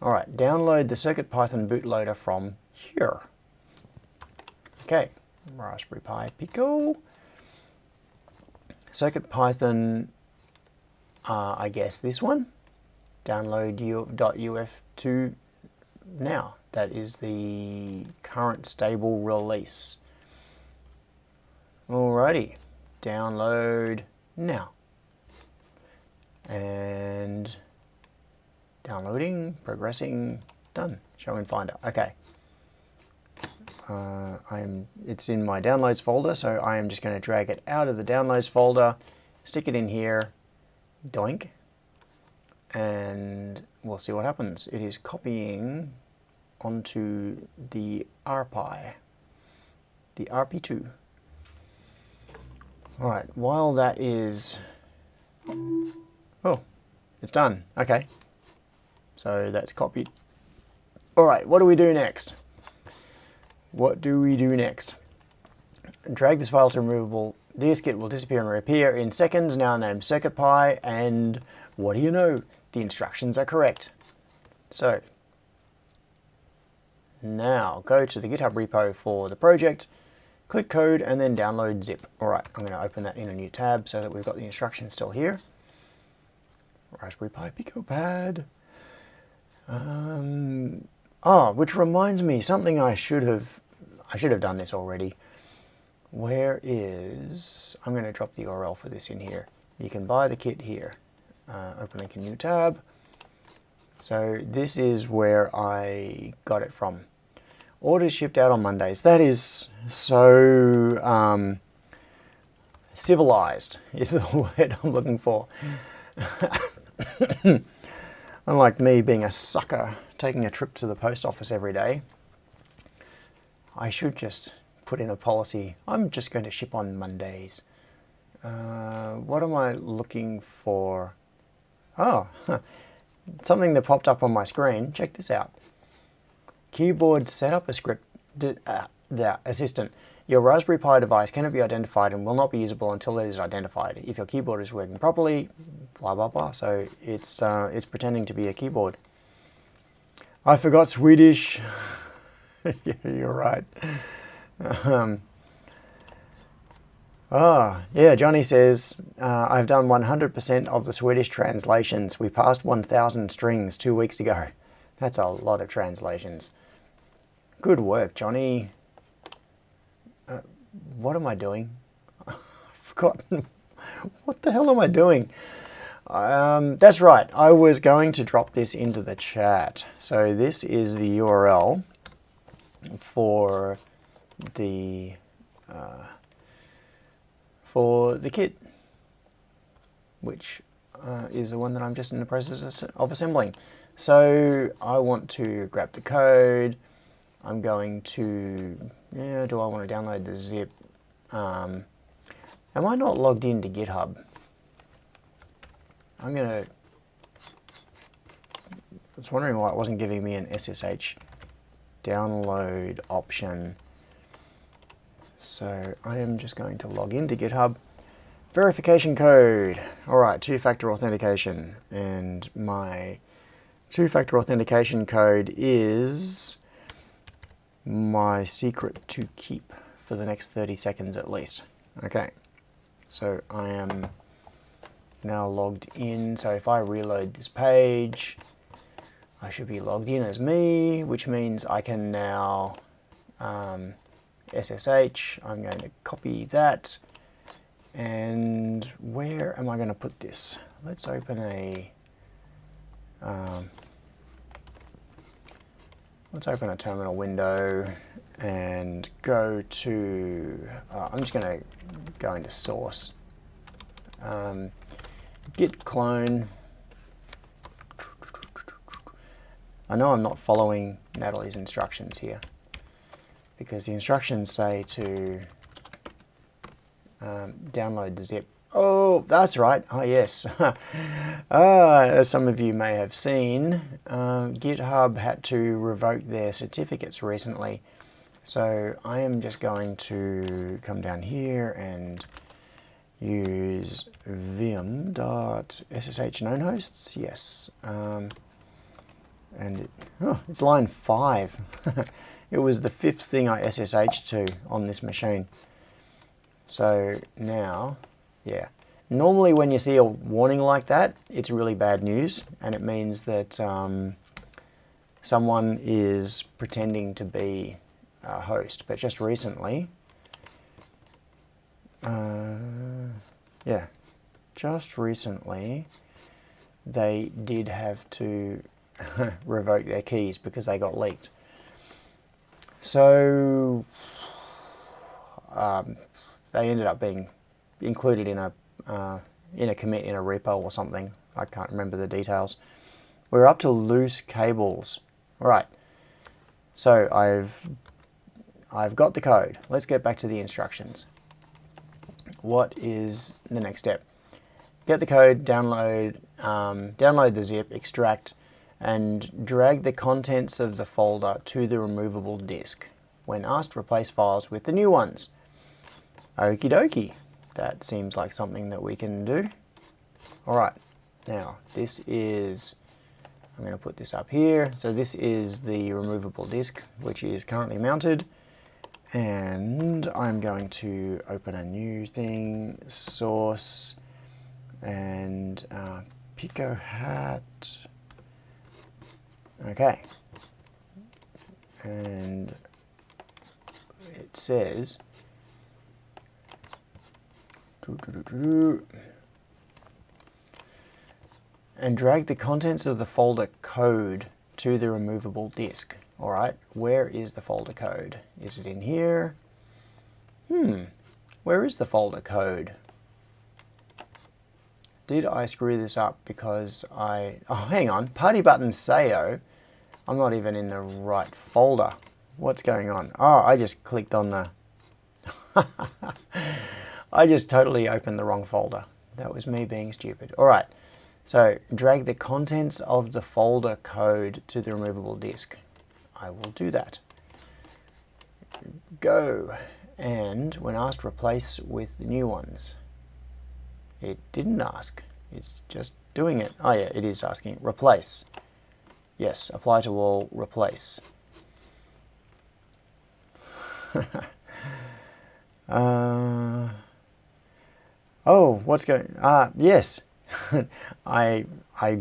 All right, download the CircuitPython bootloader from here. Okay, Raspberry Pi Pico. CircuitPython, I guess this one. Download .uf2 now. That is the current stable release. Alrighty, download now. And downloading, progressing, done. Show in Finder. Okay. It's in my downloads folder, so I am just going to drag it out of the downloads folder, stick it in here, doink, and we'll see what happens. It is copying onto the RPi, the RP2. Alright, while that is... Oh, it's done. Okay. So that's copied. Alright, what do we do next? What do we do next? Drag this file to removable disk. It will disappear and reappear in seconds, now named CircuitPy, and what do you know? The instructions are correct. So, now go to the GitHub repo for the project, click code, and then download zip. Alright, I'm going to open that in a new tab so that we've got the instructions still here. Raspberry Pi PicoPad. Which reminds me, something I should have done this already. Where is... I'm going to drop the URL for this in here. You can buy the kit here. Open link in new tab. So this is where I got it from. Orders shipped out on Mondays. That is so civilized is the word I'm looking for. Unlike me being a sucker taking a trip to the post office every day, I should just put in a policy. I'm just going to ship on Mondays. What am I looking for? Oh, something that popped up on my screen. Check this out. Keyboard setup a script. The assistant. Your Raspberry Pi device cannot be identified and will not be usable until it is identified. If your keyboard is working properly, blah blah blah. So it's pretending to be a keyboard. I forgot Swedish. Yeah, you're right. Yeah, Johnny says, I've done 100% of the Swedish translations. We passed 1,000 strings 2 weeks ago. That's a lot of translations. Good work, Johnny. What am I doing? I've forgotten. What the hell am I doing? That's right. I was going to drop this into the chat. So this is the URL for the kit, which is the one that I'm just in the process of assembling. So I want to grab the code. I'm going to, do I want to download the zip? Am I not logged into GitHub? I was wondering why it wasn't giving me an SSH download option. So I am just going to log into GitHub. Verification code. Alright, two-factor authentication. And my two-factor authentication code is my secret to keep for the next 30 seconds at least. Okay, so I am now logged in. So if I reload this page, I should be logged in as me, which means I can now SSH. I'm going to copy that. And where am I going to put this? Let's open a terminal window and go to, I'm just going to go into source, git clone. I know I'm not following Natalie's instructions here because the instructions say to download the zip. Oh, that's right. Oh, yes. As some of you may have seen, GitHub had to revoke their certificates recently. So I am just going to come down here and use vim.ssh known hosts. Yes. And it's line 5. It was the 5th thing I SSH'd to on this machine. So now, yeah. Normally when you see a warning like that, it's really bad news, and it means that someone is pretending to be a host. But just recently, yeah, just recently they did have to revoke their keys because they got leaked. So they ended up being included in a commit in a repo or something. I can't remember the details. We're up to loose cables. Right. So I've got the code. Let's get back to the instructions. What is the next step? Get the code, download the zip, extract, and drag the contents of the folder to the removable disk. When asked, replace files with the new ones. Okie dokie. That seems like something that we can do. Alright, now this is, I'm going to put this up here. So this is the removable disk, which is currently mounted. And I'm going to open a new thing, source, and Pico hat. Okay. And it says, and drag the contents of the folder code to the removable disk. Alright, where is the folder code? Is it in here? Where is the folder code? Did I screw this up because oh hang on, party button SEO. I'm not even in the right folder. What's going on? Oh, I just clicked on the... I just totally opened the wrong folder. That was me being stupid. Alright, so drag the contents of the folder code to the removable disk. I will do that. Go. And when asked, replace with the new ones. It didn't ask. It's just doing it. Oh yeah, it is asking. Replace. Yes, apply to all, replace. Oh, what's going... yes. I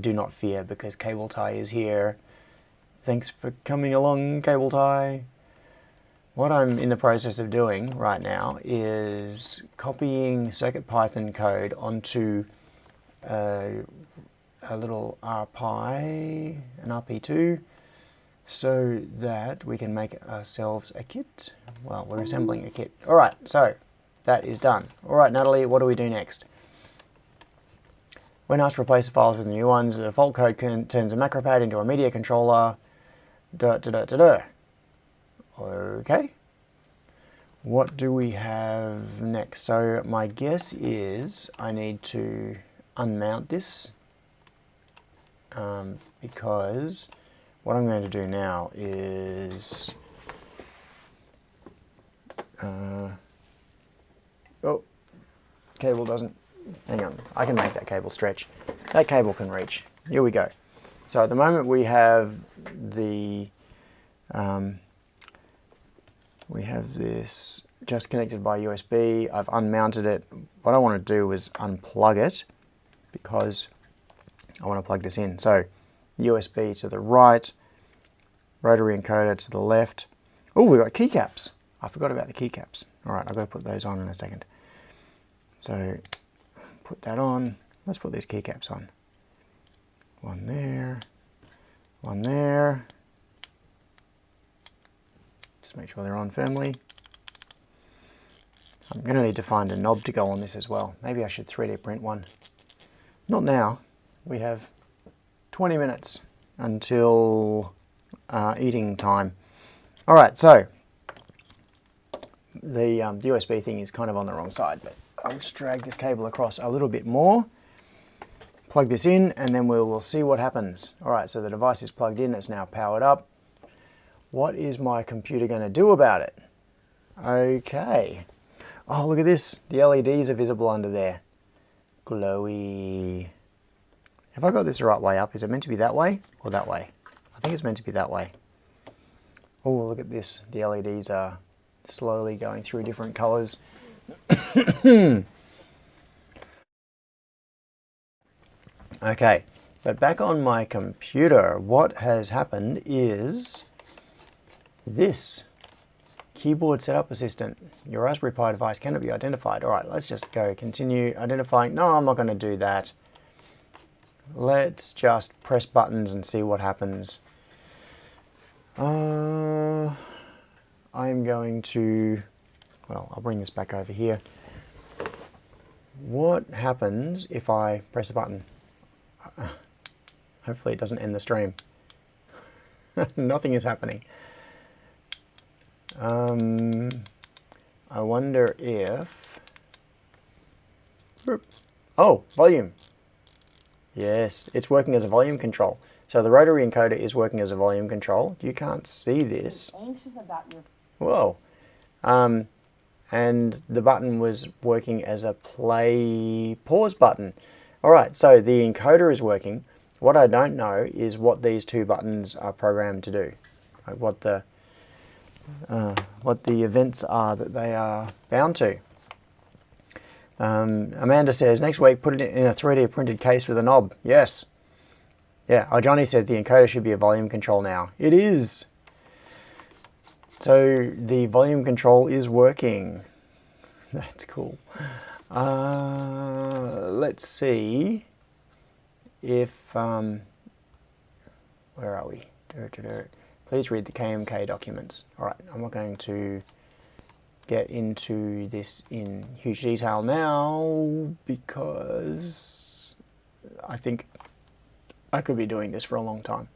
do not fear because cable tie is here. Thanks for coming along, cable tie. What I'm in the process of doing right now is copying CircuitPython code onto a little RPi, an RP2, so that we can make ourselves a kit. Well, we're assembling a kit. Alright, so that is done. Alright, Natalie, what do we do next? When asked to replace the files with the new ones, the default code turns a macro pad into a media controller. Okay. What do we have next? So my guess is I need to unmount this because what I'm going to do now is oh, cable doesn't, hang on, I can make that cable stretch. That cable can reach. Here we go. So at the moment we have the we have this just connected by USB. I've unmounted it. What I want to do is unplug it because I want to plug this in. So USB to the right, rotary encoder to the left. Oh, we've got keycaps. I forgot about the keycaps. All right, I've got to put those on in a second. So put that on. Let's put these keycaps on. One there, one there. Just make sure they're on firmly. I'm going to need to find a knob to go on this as well. Maybe I should 3D print one. Not now. We have 20 minutes until eating time. All right, so the USB thing is kind of on the wrong side, but I'll just drag this cable across a little bit more. Plug this in and then we'll see what happens. All right, so the device is plugged in. It's now powered up. What is my computer going to do about it? Okay. Oh, look at this. The LEDs are visible under there. Glowy. Have I got this the right way up? Is it meant to be that way or that way? I think it's meant to be that way. Oh, look at this. The LEDs are slowly going through different colors. Okay, but back on my computer, what has happened is this keyboard setup assistant. Your Raspberry Pi device cannot be identified. All right, let's just go continue identifying. No, I'm not going to do that. Let's just press buttons and see what happens. I'm going to, well, I'll bring this back over here. What happens if I press a button? Hopefully it doesn't end the stream. Nothing is happening. I wonder if... Oh, volume. Yes, it's working as a volume control. So the rotary encoder is working as a volume control. You can't see this. Anxious about your... Whoa. And the button was working as a play pause button. All right, so the encoder is working. What I don't know is what these two buttons are programmed to do. Like what the events are that they are bound to. Amanda says, next week put it in a 3D printed case with a knob. Yes. Yeah, oh, Johnny says the encoder should be a volume control now. It is. So the volume control is working. That's cool. Let's see if, where are we? Please read the KMK documents. All right, I'm not going to get into this in huge detail now because I think I could be doing this for a long time.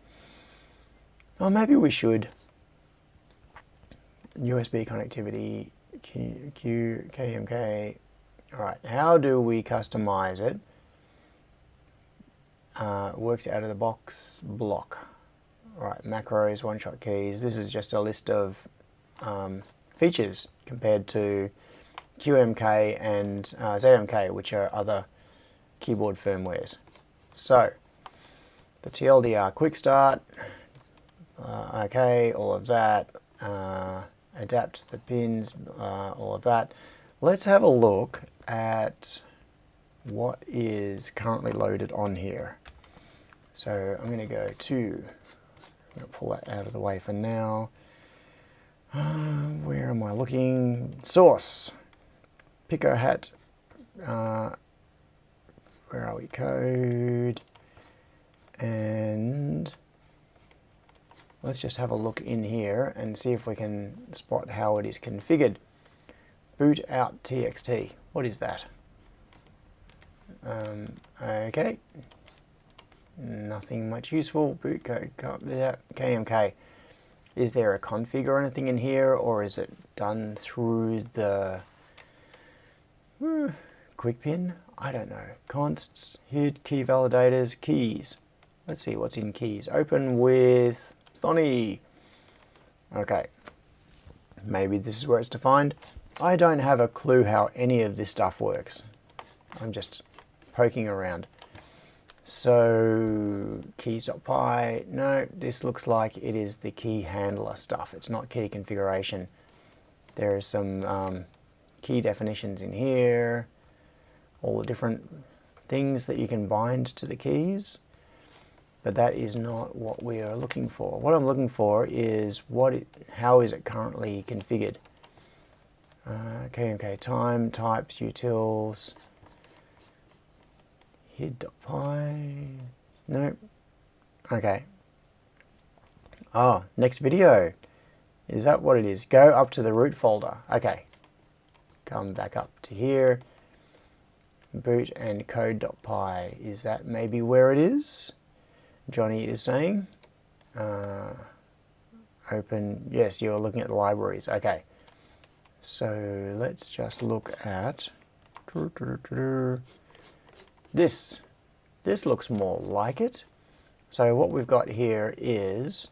Or maybe we should. USB connectivity, KMK. All right, how do we customize it? Works out of the box block. All right, macros, one-shot keys. This is just a list of features compared to QMK and ZMK, which are other keyboard firmwares. So, the TLDR quick start, okay, all of that. Adapt the pins, all of that. Let's have a look at what is currently loaded on here. So I'm going to go to, I'm going to pull that out of the way for now. Where am I looking? Source, Pico Hat, where are we? Code, and let's just have a look in here and see if we can spot how it is configured. Boot out TXT. What is that? Okay. Nothing much useful. Boot code, KMK. Is there a config or anything in here, or is it done through the quick pin? I don't know. Consts, HID, key validators, keys. Let's see what's in keys. Open with Thonny. Okay. Maybe this is where it's defined. I don't have a clue how any of this stuff works. I'm just poking around. So, keys.py, no, this looks like it is the key handler stuff. It's not key configuration. There are some key definitions in here, all the different things that you can bind to the keys, but that is not what we are looking for. What I'm looking for is how is it currently configured. KMK time, types, utils, HID.py, nope. Okay. Oh, next video. Is that what it is? Go up to the root folder. Okay. Come back up to here. Boot and code.py. Is that maybe where it is? Johnny is saying. Open. Yes, you're looking at the libraries. Okay. So let's just look at this. This looks more like it. So what we've got here is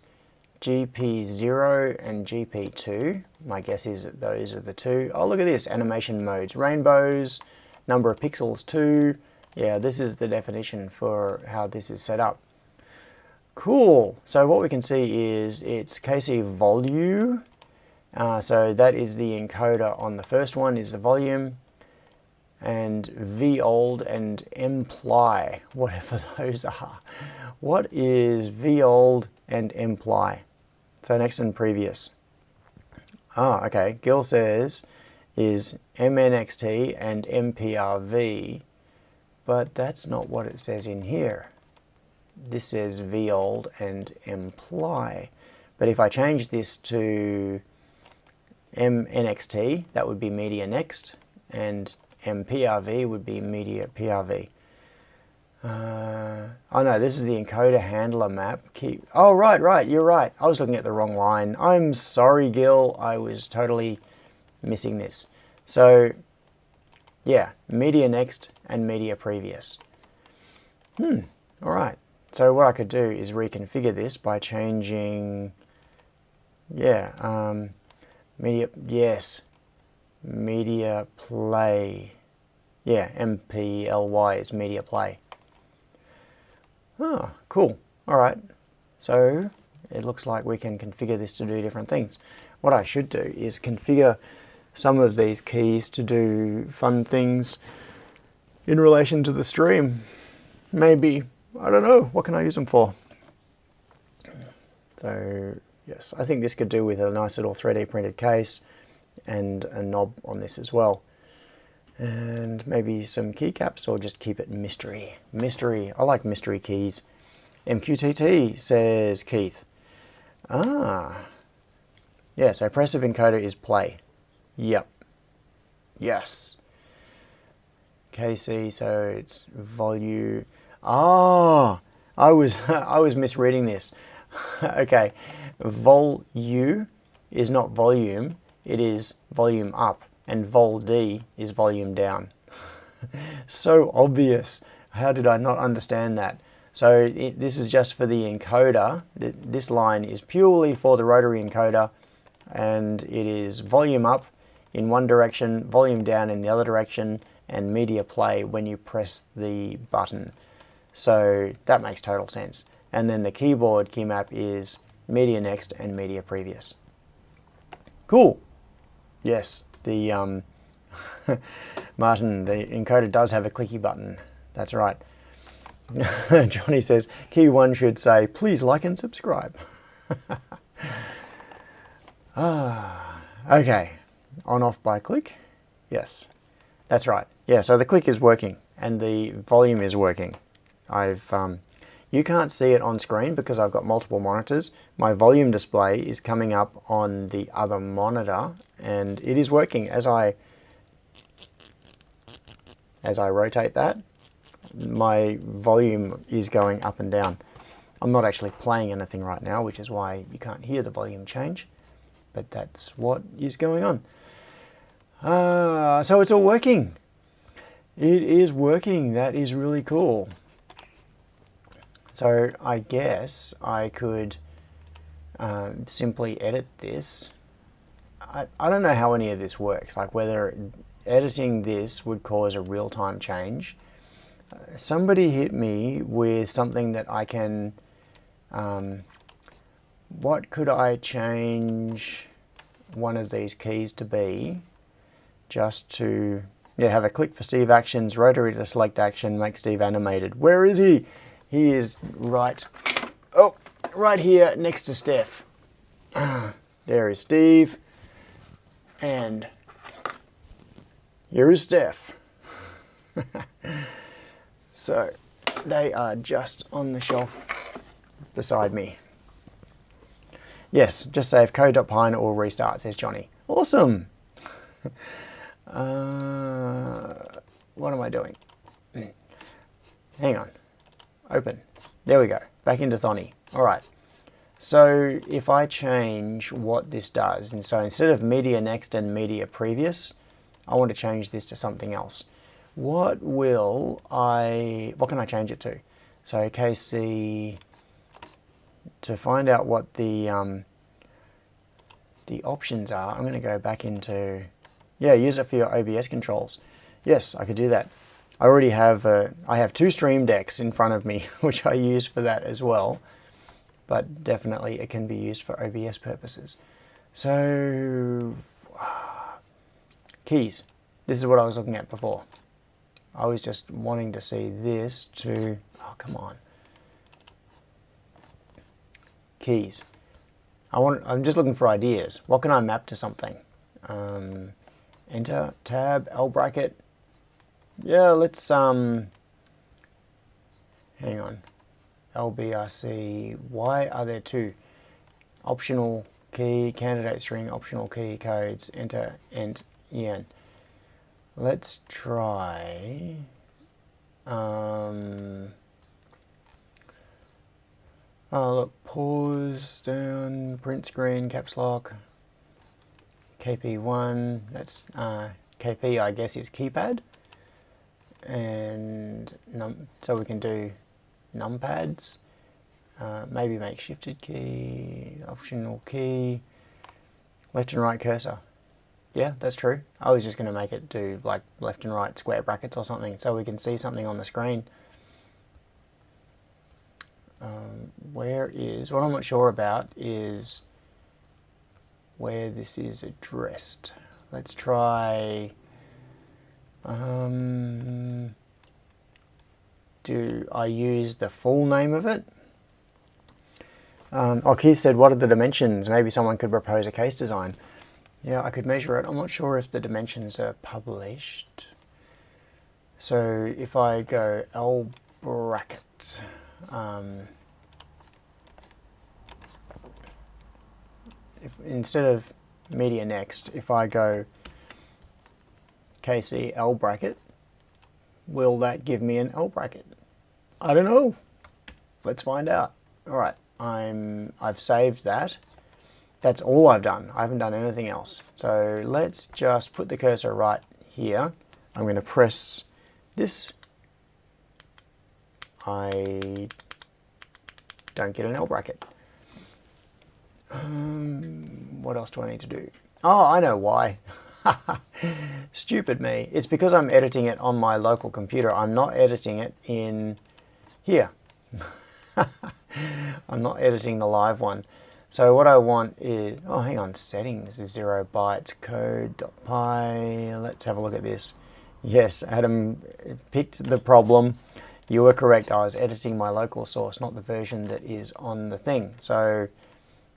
GP0 and GP2. My guess is that those are the two. Oh, look at this. Animation modes. Rainbows. Number of pixels 2. Yeah, this is the definition for how this is set up. Cool. So what we can see is it's KC volume. So that is the encoder on the first one is the volume. And vold and imply, whatever those are. What is vold and imply? So next and previous. Okay. Gil says is MNXT and MPRV, but that's not what it says in here. This says VOLD and MPLY. But if I change this to MNXT, that would be Media Next, and MPRV would be Media PRV. Oh no, this is the encoder handler map. Oh, right, you're right. I was looking at the wrong line. I'm sorry, Gil. I was totally missing this. So, yeah, Media Next and Media Previous. All right. So what I could do is reconfigure this by changing, media, yes, Media Play. Yeah, MPLY is Media Play. Oh, cool. All right. So it looks like we can configure this to do different things. What I should do is configure some of these keys to do fun things in relation to the stream. Maybe, I don't know, what can I use them for? So yes, I think this could do with a nice little 3D printed case and a knob on this as well. And maybe some keycaps, or just keep it mystery. Mystery, I like mystery keys. MQTT says Keith. Yeah, so pressive encoder is play. Yep. Yes. KC, so it's volume. I was misreading this. Okay, vol-U is not volume, it is volume up, and vol-D is volume down. So obvious. How did I not understand that? So this is just for the encoder. This line is purely for the rotary encoder, and it is volume up in one direction, volume down in the other direction, and media play when you press the button. So that makes total sense. And then the keyboard key map is Media Next and Media Previous. Cool. Yes, the Martin, the encoder does have a clicky button. That's right. Johnny says, key 1 should say, please like and subscribe. Okay, on off by click. Yes, that's right. Yeah, so the click is working and the volume is working. You can't see it on screen because I've got multiple monitors. My volume display is coming up on the other monitor, and it is working as I rotate that. My volume is going up and down. I'm not actually playing anything right now, which is why you can't hear the volume change, but that's what is going on. So it's all working. It is working. That is really cool. So I guess I could simply edit this. I don't know how any of this works, like whether editing this would cause a real-time change. Somebody hit me with something that I can, what could I change one of these keys to be, just to, have a click for Steve actions, rotary to select action, make Steve animated. Where is he? He is right here next to Steph. There is Steve, and here is Steph. So they are just on the shelf beside me. Yes, just save code.pine or restart, says Johnny. Awesome. What am I doing? Hang on. Open. There we go. Back into Thonny. All right. So if I change what this does, and so instead of Media Next and Media Previous, I want to change this to something else. What can I change it to? So KC, to find out what the options are, I'm going to go back into, use it for your OBS controls. Yes, I could do that. I already have, I have 2 Stream Decks in front of me, which I use for that as well. But definitely it can be used for OBS purposes. So, keys. This is what I was looking at before. I was just wanting to see this to, oh, come on. Keys. I'm just looking for ideas. What can I map to something? Enter, tab, L bracket. Yeah, let's, hang on. LBRC, why are there two? Optional key, candidate string, optional key codes, enter, ent, en. Let's try, oh look, pause, down, print screen, caps lock, KP1, that's, KP I guess is keypad. And so we can do numpads, maybe make shifted key, optional key, left and right cursor. Yeah, that's true. I was just going to make it do like left and right square brackets or something so we can see something on the screen. What I'm not sure about is where this is addressed. Let's try, do I use the full name of it? Oh, Keith said, what are the dimensions? Maybe someone could propose a case design. Yeah, I could measure it. I'm not sure if the dimensions are published. So if I go L bracket, instead of media next, if I go KC L bracket, will that give me an L bracket? I don't know. Let's find out. All right, I've saved that. That's all I've done. I haven't done anything else. So let's just put the cursor right here. I'm going to press this. I don't get an L bracket. What else do I need to do? Oh, I know why. Stupid me. It's because I'm editing it on my local computer. I'm not editing it in here. I'm not editing the live one. So what I want is, oh hang on, settings is 0 bytes, code.py. Let's have a look at this. Yes, Adam picked the problem. You were correct. I was editing my local source, not the version that is on the thing. So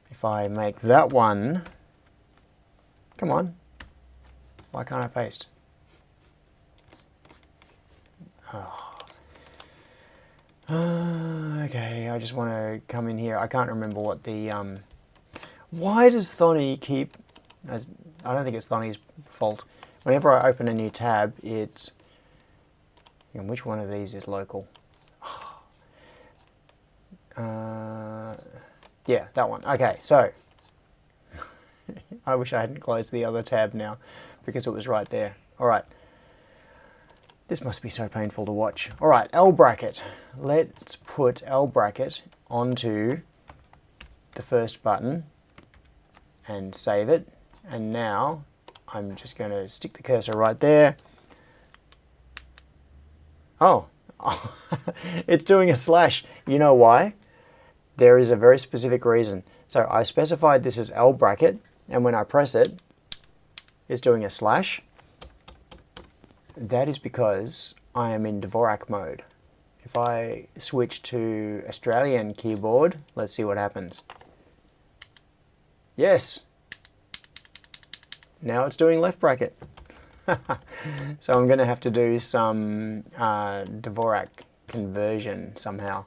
if I make that one, come on, why can't I paste? Oh. Okay, I just want to come in here. I can't remember what the, why does Thonny keep, I don't think it's Thonny's fault. Whenever I open a new tab, it's, and which one of these is local? Yeah, that one. Okay, so I wish I hadn't closed the other tab now because it was right there. All right. This must be so painful to watch. All right, L bracket. Let's put L bracket onto the first button and save it. And now I'm just going to stick the cursor right there. Oh, it's doing a slash. You know why? There is a very specific reason. So I specified this as L bracket, and when I press it, it's doing a slash. That is because I am in Dvorak mode. If I switch to Australian keyboard, let's see what happens. Yes. Now it's doing left bracket. So I'm going to have to do some Dvorak conversion somehow.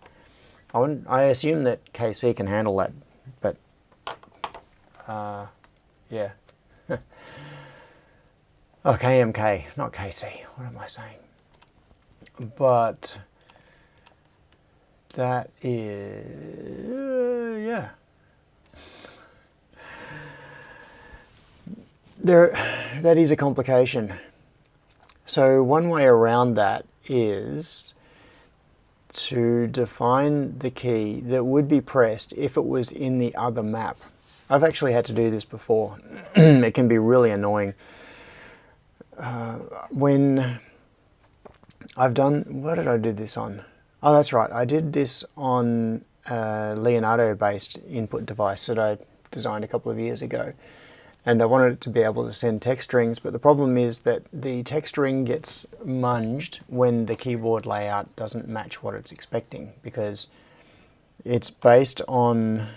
I assume that KC can handle that, but yeah. Oh, KMK, not KC. What am I saying? But that is, yeah. That is a complication. So one way around that is to define the key that would be pressed if it was in the other map. I've actually had to do this before. It can be really annoying. When I've done, what did I do this on? Oh, that's right. I did this on a Leonardo-based input device that I designed a couple of years ago. And I wanted it to be able to send text strings, but the problem is that the text string gets munged when the keyboard layout doesn't match what it's expecting, because it's based on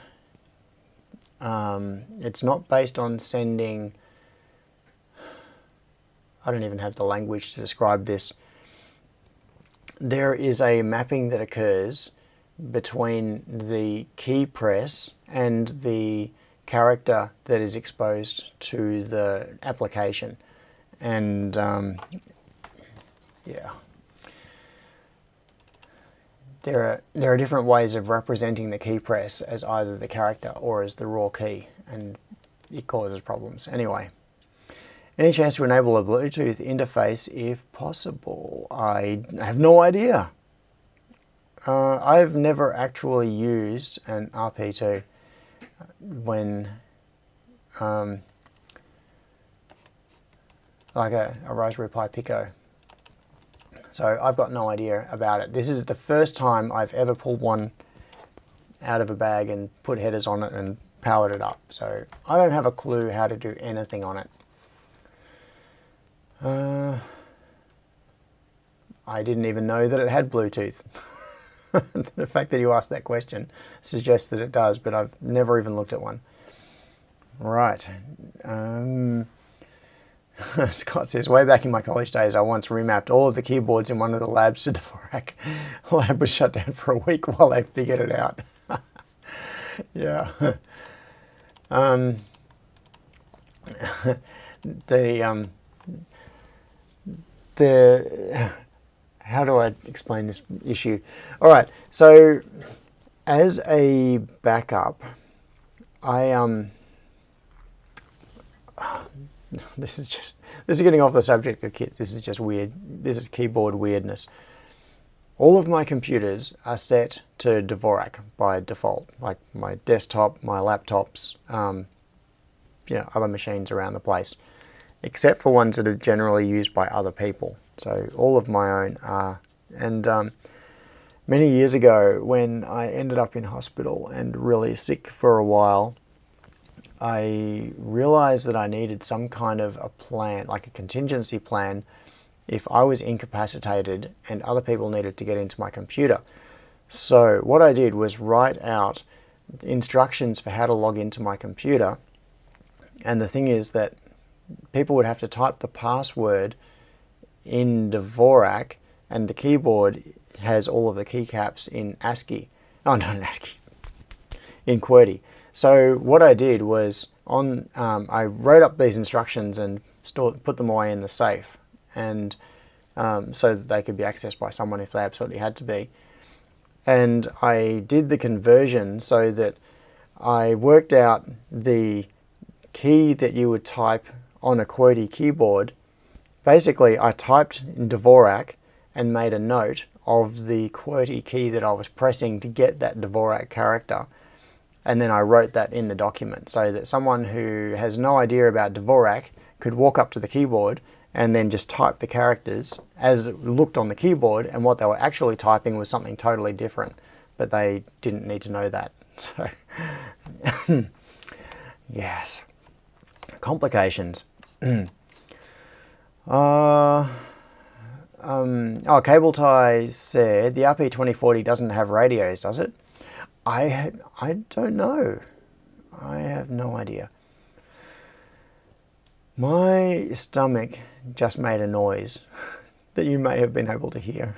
It's not based on sending, I don't even have the language to describe this. There is a mapping that occurs between the key press and the character that is exposed to the application. And yeah, there are different ways of representing the key press as either the character or as the raw key, and it causes problems. Anyway, any chance to enable a Bluetooth interface if possible? I have no idea. I've never actually used an RP2 when, like a Raspberry Pi Pico. So I've got no idea about it. This is the first time I've ever pulled one out of a bag and put headers on it and powered it up. So I don't have a clue how to do anything on it. I didn't even know that it had Bluetooth. The fact that you asked that question suggests that it does, but I've never even looked at one. Right. Scott says, way back in my college days, I once remapped all of the keyboards in one of the labs to Dvorak. The lab was shut down for a week while they figured it out. Yeah. How do I explain this issue? All right, so as a backup, this is getting off the subject of kits. This is just weird. This is keyboard weirdness. All of my computers are set to Dvorak by default, like my desktop, my laptops, other machines around the place, except for ones that are generally used by other people. So all of my own are. And many years ago, when I ended up in hospital and really sick for a while, I realized that I needed some kind of a plan, like a contingency plan, if I was incapacitated and other people needed to get into my computer. So what I did was write out instructions for how to log into my computer. And the thing is that people would have to type the password in Dvorak, and the keyboard has all of the keycaps in ASCII. Oh, not in ASCII, in QWERTY. So what I did was I wrote up these instructions and put them away in the safe, and so that they could be accessed by someone if they absolutely had to be. And I did the conversion so that I worked out the key that you would type on a QWERTY keyboard. Basically, I typed in Dvorak and made a note of the QWERTY key that I was pressing to get that Dvorak character. And then I wrote that in the document so that someone who has no idea about Dvorak could walk up to the keyboard and then just type the characters as it looked on the keyboard, and what they were actually typing was something totally different, but they didn't need to know that. So, yes. Complications. Cable Tie said, the RP2040 doesn't have radios, does it? I don't know. I have no idea. My stomach just made a noise that you may have been able to hear,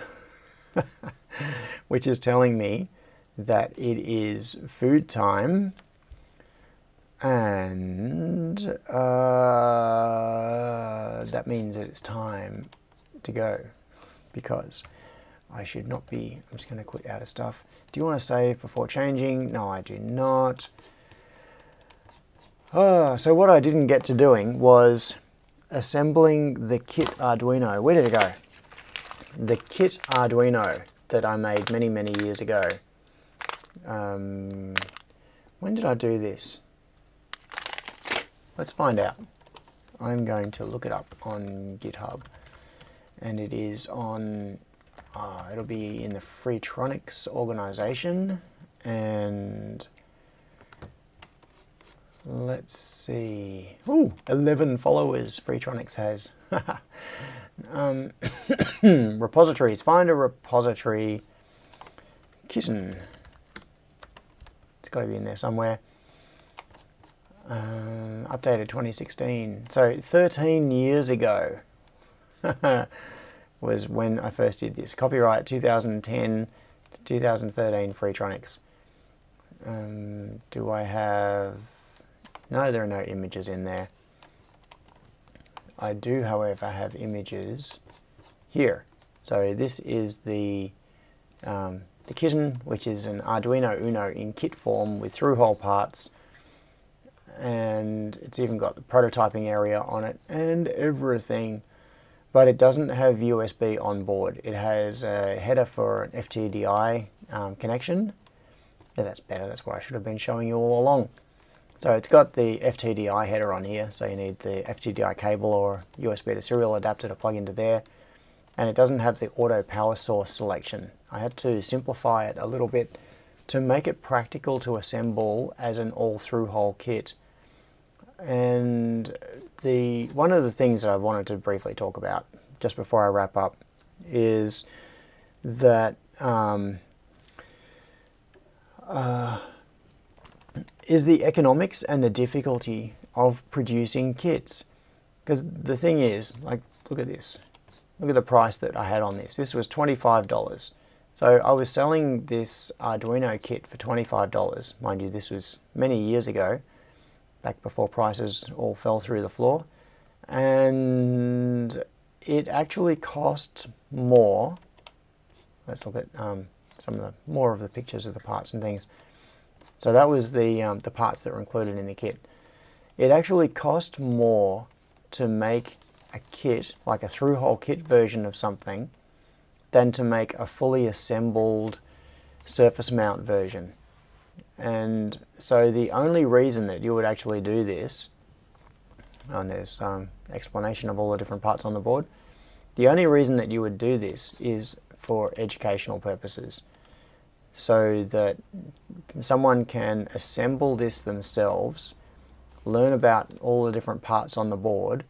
which is telling me that it is food time, and that means that it's time to go, because I should not be. I'm just going to quit out of stuff. Do you want to save before changing? No, I do not. So what I didn't get to doing was assembling the kit Arduino. Where did it go? The kit Arduino that I made many, many years ago. When did I do this? Let's find out. I'm going to look it up on GitHub. And it is on, it'll be in the Freetronics organization. And let's see. Ooh, 11 followers Freetronics has. Repositories. Find a repository. Kitten. It's got to be in there somewhere. Updated 2016. So 13 years ago was when I first did this. Copyright 2010 to 2013 Freetronics. Do I have... No, there are no images in there. I do, however, have images here. So this is the kitten, which is an Arduino Uno in kit form with through-hole parts, and it's even got the prototyping area on it and everything, but it doesn't have USB on board. It has a header for an FTDI connection. Yeah, that's better. That's what I should have been showing you all along. So it's got the FTDI header on here, so you need the FTDI cable or USB to serial adapter to plug into there. And it doesn't have the auto power source selection. I had to simplify it a little bit to make it practical to assemble as an all-through-hole kit. And one of the things that I wanted to briefly talk about just before I wrap up is that is the economics and the difficulty of producing kits. Because the thing is, like, look at this. Look at the price that I had on this. This was $25. So I was selling this Arduino kit for $25. Mind you, this was many years ago, back before prices all fell through the floor. And it actually cost more. Let's look at some of the more of the pictures of the parts and things. So that was the parts that were included in the kit. It actually cost more to make a kit, like a through-hole kit version of something, than to make a fully assembled surface mount version. And so the only reason that you would actually do this, and there's explanation of all the different parts on the board, the only reason that you would do this is for educational purposes, so that someone can assemble this themselves, learn about all the different parts on the board,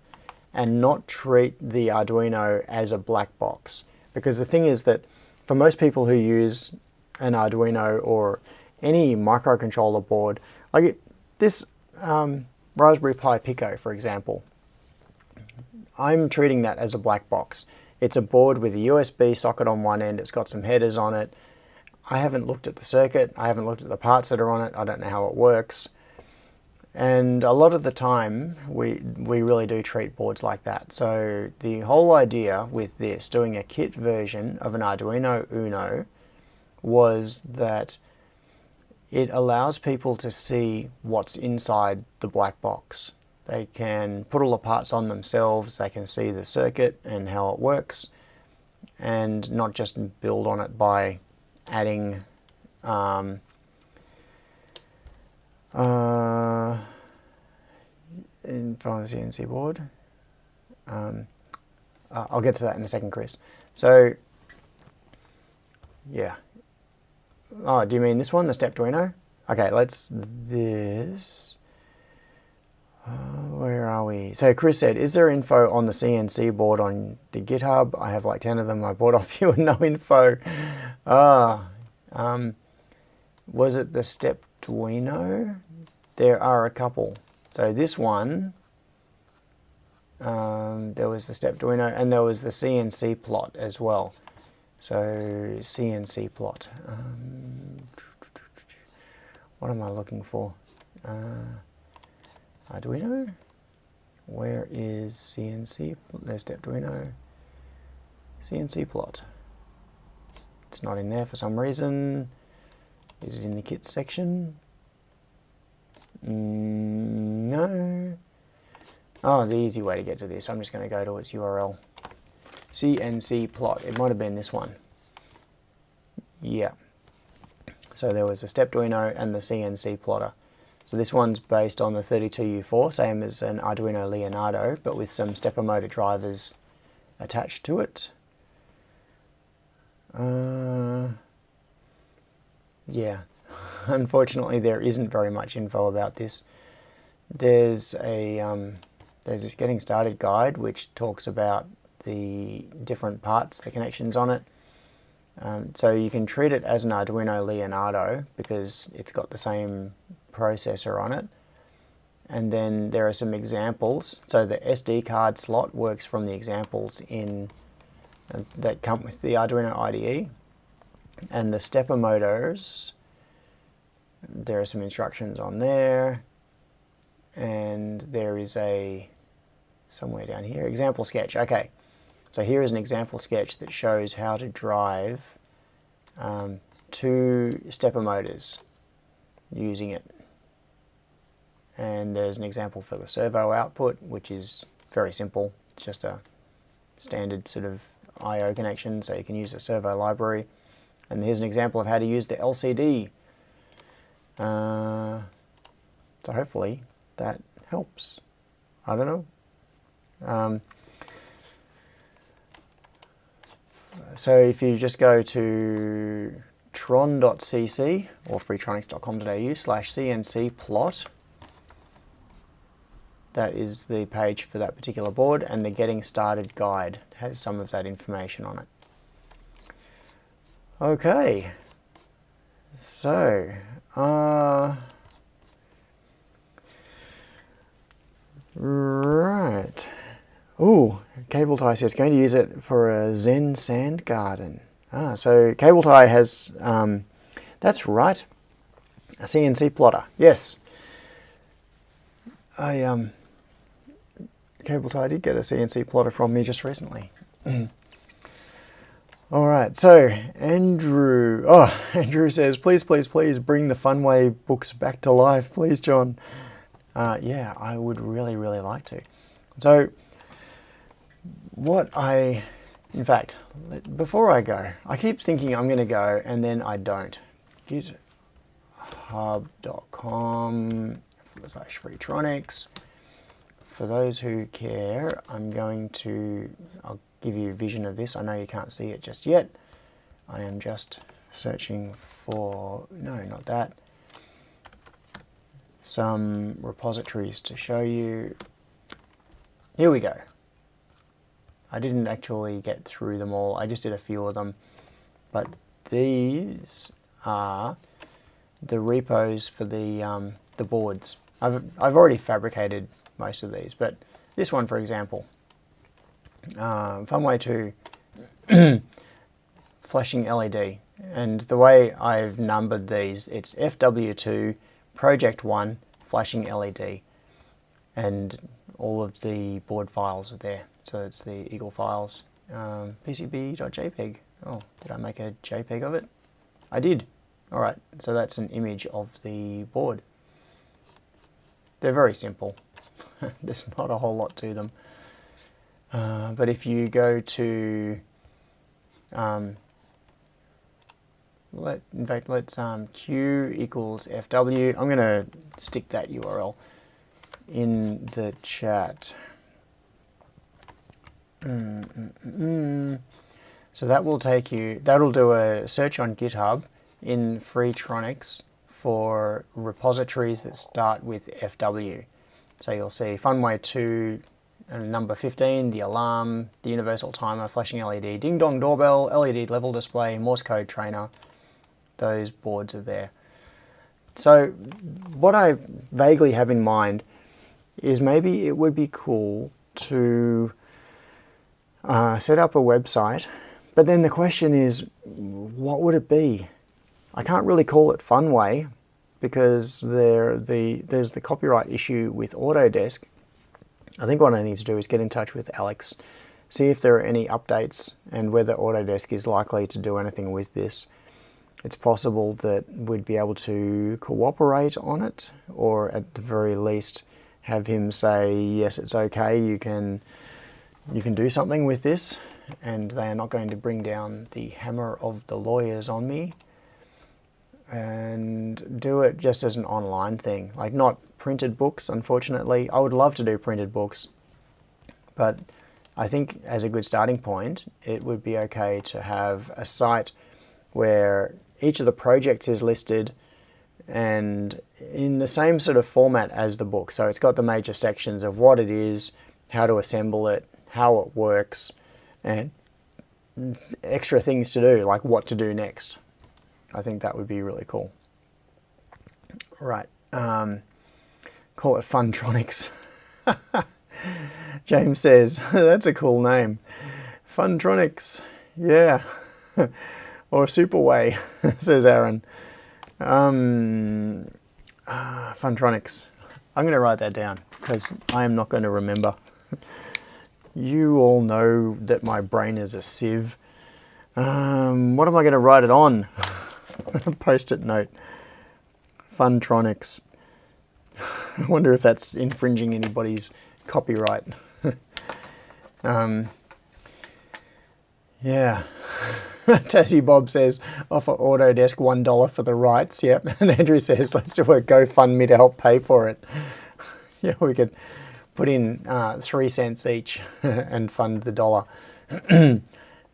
and not treat the Arduino as a black box. Because the thing is that for most people who use an Arduino or any microcontroller board, like this Raspberry Pi Pico, for example, I'm treating that as a black box. It's a board with a USB socket on one end, it's got some headers on it. I haven't looked at the circuit, I haven't looked at the parts that are on it, I don't know how it works. And a lot of the time, we really do treat boards like that. So the whole idea with this, doing a kit version of an Arduino Uno, was that it allows people to see what's inside the black box. They can put all the parts on themselves, they can see the circuit and how it works, and not just build on it by adding in front of the CNC board. I'll get to that in a second, Chris. So, yeah. Oh, do you mean this one, the Stepduino? Okay, let's this. Where are we? So Chris said, is there info on the CNC board on the GitHub? I have like 10 of them. I bought off you and no info. Was it the Stepduino? There are a couple. So this one, there was the Stepduino and there was the CNC plot as well. So CNC plot. What am I looking for? Arduino? Where is CNC? There's Stepduino. CNC plot. It's not in there for some reason. Is it in the kit section? No. Oh, the easy way to get to this. I'm just going to go to its URL. CNC plot. It might have been this one. Yeah. So there was a Stepduino and the CNC plotter. So this one's based on the 32U4, same as an Arduino Leonardo, but with some stepper motor drivers attached to it. Yeah, unfortunately there isn't very much info about this. There's this getting started guide which talks about the different parts, the connections on it. So you can treat it as an Arduino Leonardo because it's got the same processor on it. And then there are some examples. So the SD card slot works from the examples in that come with the Arduino IDE. And the stepper motors, there are some instructions on there. And there is a, somewhere down here, example sketch. Okay, so here is an example sketch that shows how to drive 2 stepper motors using it. And there's an example for the servo output, which is very simple. It's just a standard sort of I/O connection, so you can use a servo library. And here's an example of how to use the LCD. So hopefully that helps. I don't know. So if you just go to tron.cc or freetronics.com.au/CNC plot, that is the page for that particular board, and the Getting Started guide has some of that information on it. Okay, so right. Ooh, Cable Tie says going to use it for a Zen sand garden. So Cable Tie has, that's right, a CNC plotter. Yes, Cable Tie did get a CNC plotter from me just recently. All right, so Andrew says, please bring the Funway books back to life, please, John. Yeah, I would really like to. So in fact, before I go, I keep thinking I'm going to go and then I don't. github.com/freetronics. For those who care, I'll give you a vision of this. I know you can't see it just yet. I am just searching for, no, not that, some repositories to show you. Here we go. I didn't actually get through them all. I just did a few of them. But these are the repos for the boards. I've already fabricated most of these, but this one, for example, Funway 2 flashing LED, and the way I've numbered these, it's FW2 Project 1 flashing LED, and all of the board files are there. So it's the Eagle files, PCB.jpg. Oh, did I make a JPEG of it? I did. All right, so that's an image of the board. They're very simple. There's not a whole lot to them. But if you go to, let's Q equals FW. I'm going to stick that URL in the chat. So that will take you, that'll do a search on GitHub in Freetronics for repositories that start with FW. So you'll see Funway 2, number 15, the alarm, the universal timer, flashing LED, ding dong doorbell, LED level display, Morse code trainer. Those boards are there. So what I vaguely have in mind is maybe it would be cool to set up a website, but then the question is, what would it be? I can't really call it Funway because there's the copyright issue with Autodesk. I think what I need to do is get in touch with Alex, see if there are any updates and whether Autodesk is likely to do anything with this. It's possible that we'd be able to cooperate on it, or at the very least have him say, yes, it's okay, you can do something with this, and they are not going to bring down the hammer of the lawyers on me, and do it just as an online thing, like not printed books, unfortunately. I would love to do printed books, but I think as a good starting point, it would be okay to have a site where each of the projects is listed and in the same sort of format as the book. So it's got the major sections of what it is, how to assemble it, how it works, and extra things to do, like what to do next. I think that would be really cool. Right. Call it Funtronics. James says, that's a cool name. Funtronics. Yeah. Or Superway, says Aaron. Funtronics. I'm going to write that down because I am not going to remember. You all know that my brain is a sieve. What am I going to write it on? Post-it note. Funtronics. I wonder if that's infringing anybody's copyright. Yeah. Tassie Bob says, offer Autodesk $1 for the rights. Yep. And Andrew says, let's do a GoFundMe to help pay for it. Yeah, we could put in 3 cents each and fund the dollar.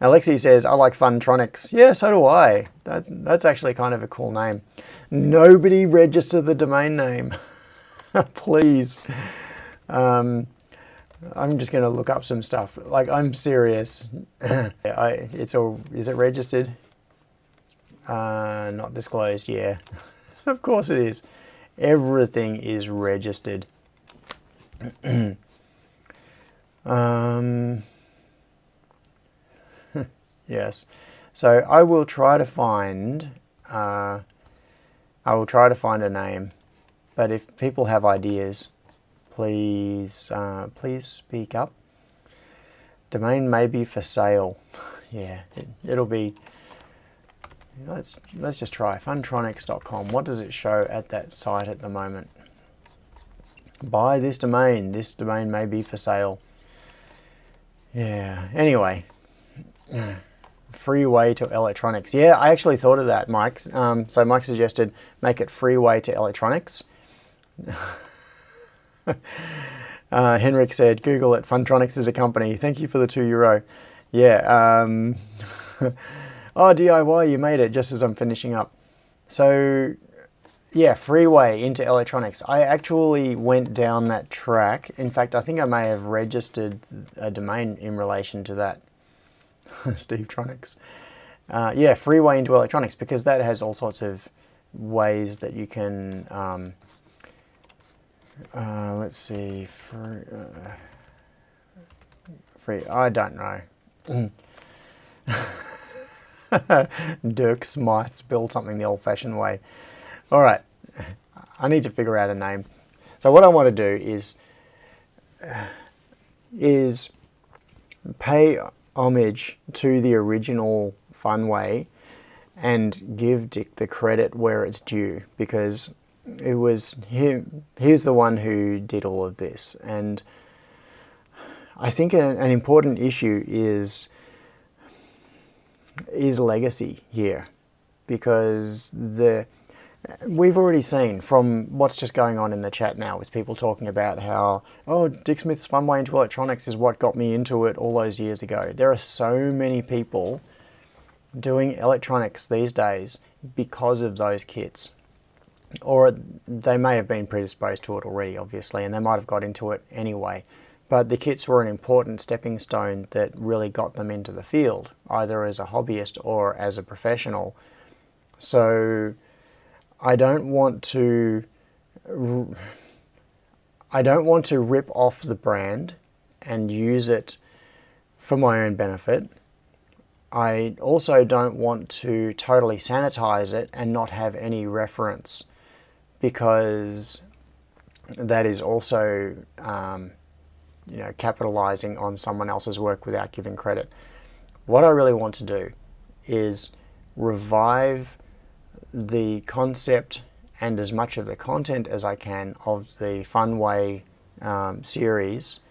Alexi says, I like Funtronics. Yeah, so do I. That's actually kind of a cool name. Nobody register the domain name. Please. I'm just going to look up some stuff. Like, I'm serious. Is it registered? Not disclosed, yeah. Of course it is. Everything is registered. Yes. So I will try to find a name. But if people have ideas, please speak up. Domain may be for sale. Yeah, it'll be. Let's just try funtronics.com. What does it show at that site at the moment? Buy this domain. This domain may be for sale. Yeah. Anyway, freeway to electronics. Yeah, I actually thought of that, Mike. So Mike suggested make it freeway to electronics. Henrik said, Google it, Funtronics is a company. Thank you for the €2. Yeah. Oh, DIY, you made it just as I'm finishing up. So, yeah, freeway into electronics. I actually went down that track. In fact, I think I may have registered a domain in relation to that. Steve Tronics. Yeah, freeway into electronics, because that has all sorts of ways that you can... let's see, free, I don't know. Dirk Smythe's build something the old-fashioned way. All right, I need to figure out a name. So what I want to do is pay homage to the original Funway and give Dick the credit where it's due, because it was him. He's the one who did all of this, and I think an important issue is legacy here, because we've already seen from what's just going on in the chat now with people talking about how, oh, Dick Smith's Funway into electronics is what got me into it all those years ago. There are so many people doing electronics these days because of those kits. Or they may have been predisposed to it already, obviously, and they might have got into it anyway. But the kits were an important stepping stone that really got them into the field, either as a hobbyist or as a professional. So I don't want to rip off the brand and use it for my own benefit. I also don't want to totally sanitize it and not have any reference, because that is also, capitalizing on someone else's work without giving credit. What I really want to do is revive the concept and as much of the content as I can of the Funway series,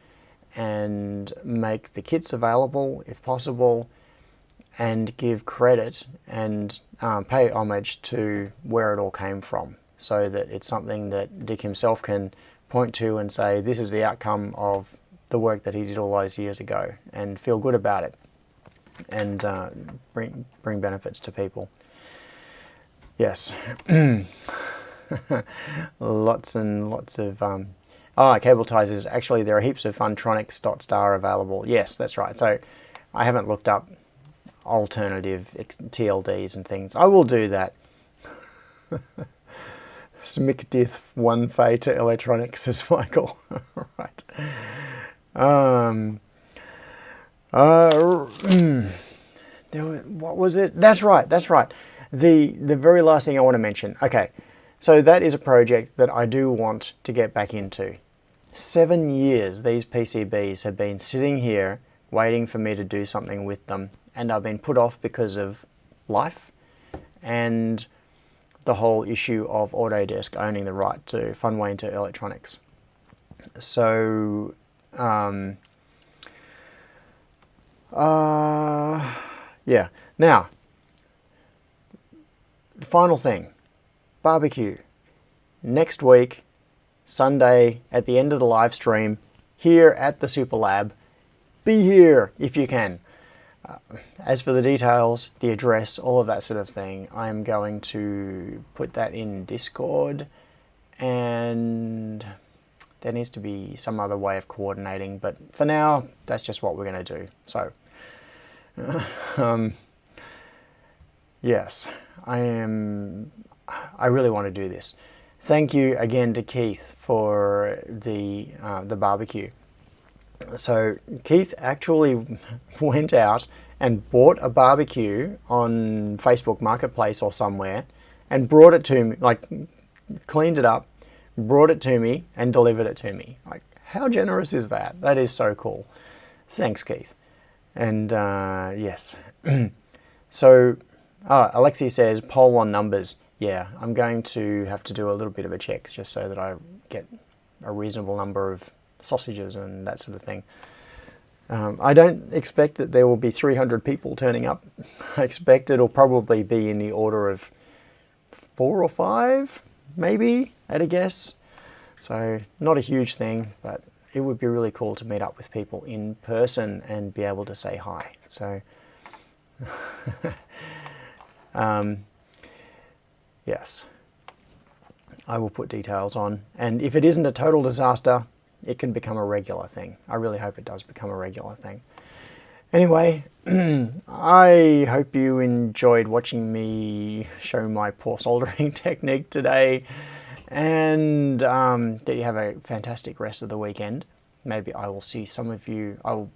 and make the kits available if possible, and give credit and pay homage to where it all came from, so that it's something that Dick himself can point to and say, this is the outcome of the work that he did all those years ago, and feel good about it, and bring benefits to people. Yes. Lots and lots of... cable ties is actually, there are heaps of Funtronics.star available. Yes, that's right. So I haven't looked up alternative TLDs and things. I will do that. Smickdith one fay to electronics, says Michael. Right. What was it? That's right. The very last thing I want to mention. Okay, so that is a project that I do want to get back into. 7 years these PCBs have been sitting here waiting for me to do something with them, and I've been put off because of life and the whole issue of Autodesk owning the right to fund way into electronics. So yeah. Now, the final thing, barbecue. Next week, Sunday, at the end of the live stream, here at the Super Lab. Be here if you can. As for the details, the address, all of that sort of thing, I'm going to put that in Discord, and there needs to be some other way of coordinating, but for now, that's just what we're going to do. So, yes, I really want to do this. Thank you again to Keith for the barbecue. So Keith actually went out and bought a barbecue on Facebook Marketplace or somewhere and brought it to me, like cleaned it up, brought it to me and delivered it to me. Like, how generous is that? That is so cool. Thanks, Keith. And yes. So Alexi says poll on numbers. Yeah, I'm going to have to do a little bit of a check just so that I get a reasonable number of sausages and that sort of thing. I don't expect that there will be 300 people turning up. I expect it'll probably be in the order of 4 or 5, maybe, at a guess. So not a huge thing, but it would be really cool to meet up with people in person and be able to say hi. So yes, I will put details on. And if it isn't a total disaster, it can become a regular thing. I really hope it does become a regular thing. Anyway, I hope you enjoyed watching me show my poor soldering technique today, and that you have a fantastic rest of the weekend. Maybe I will see some of you, I'll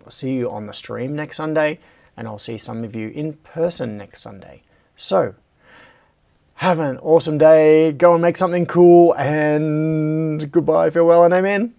see you on the stream next Sunday, and I'll see some of you in person next Sunday. So, have an awesome day, go and make something cool, and goodbye, farewell, and amen.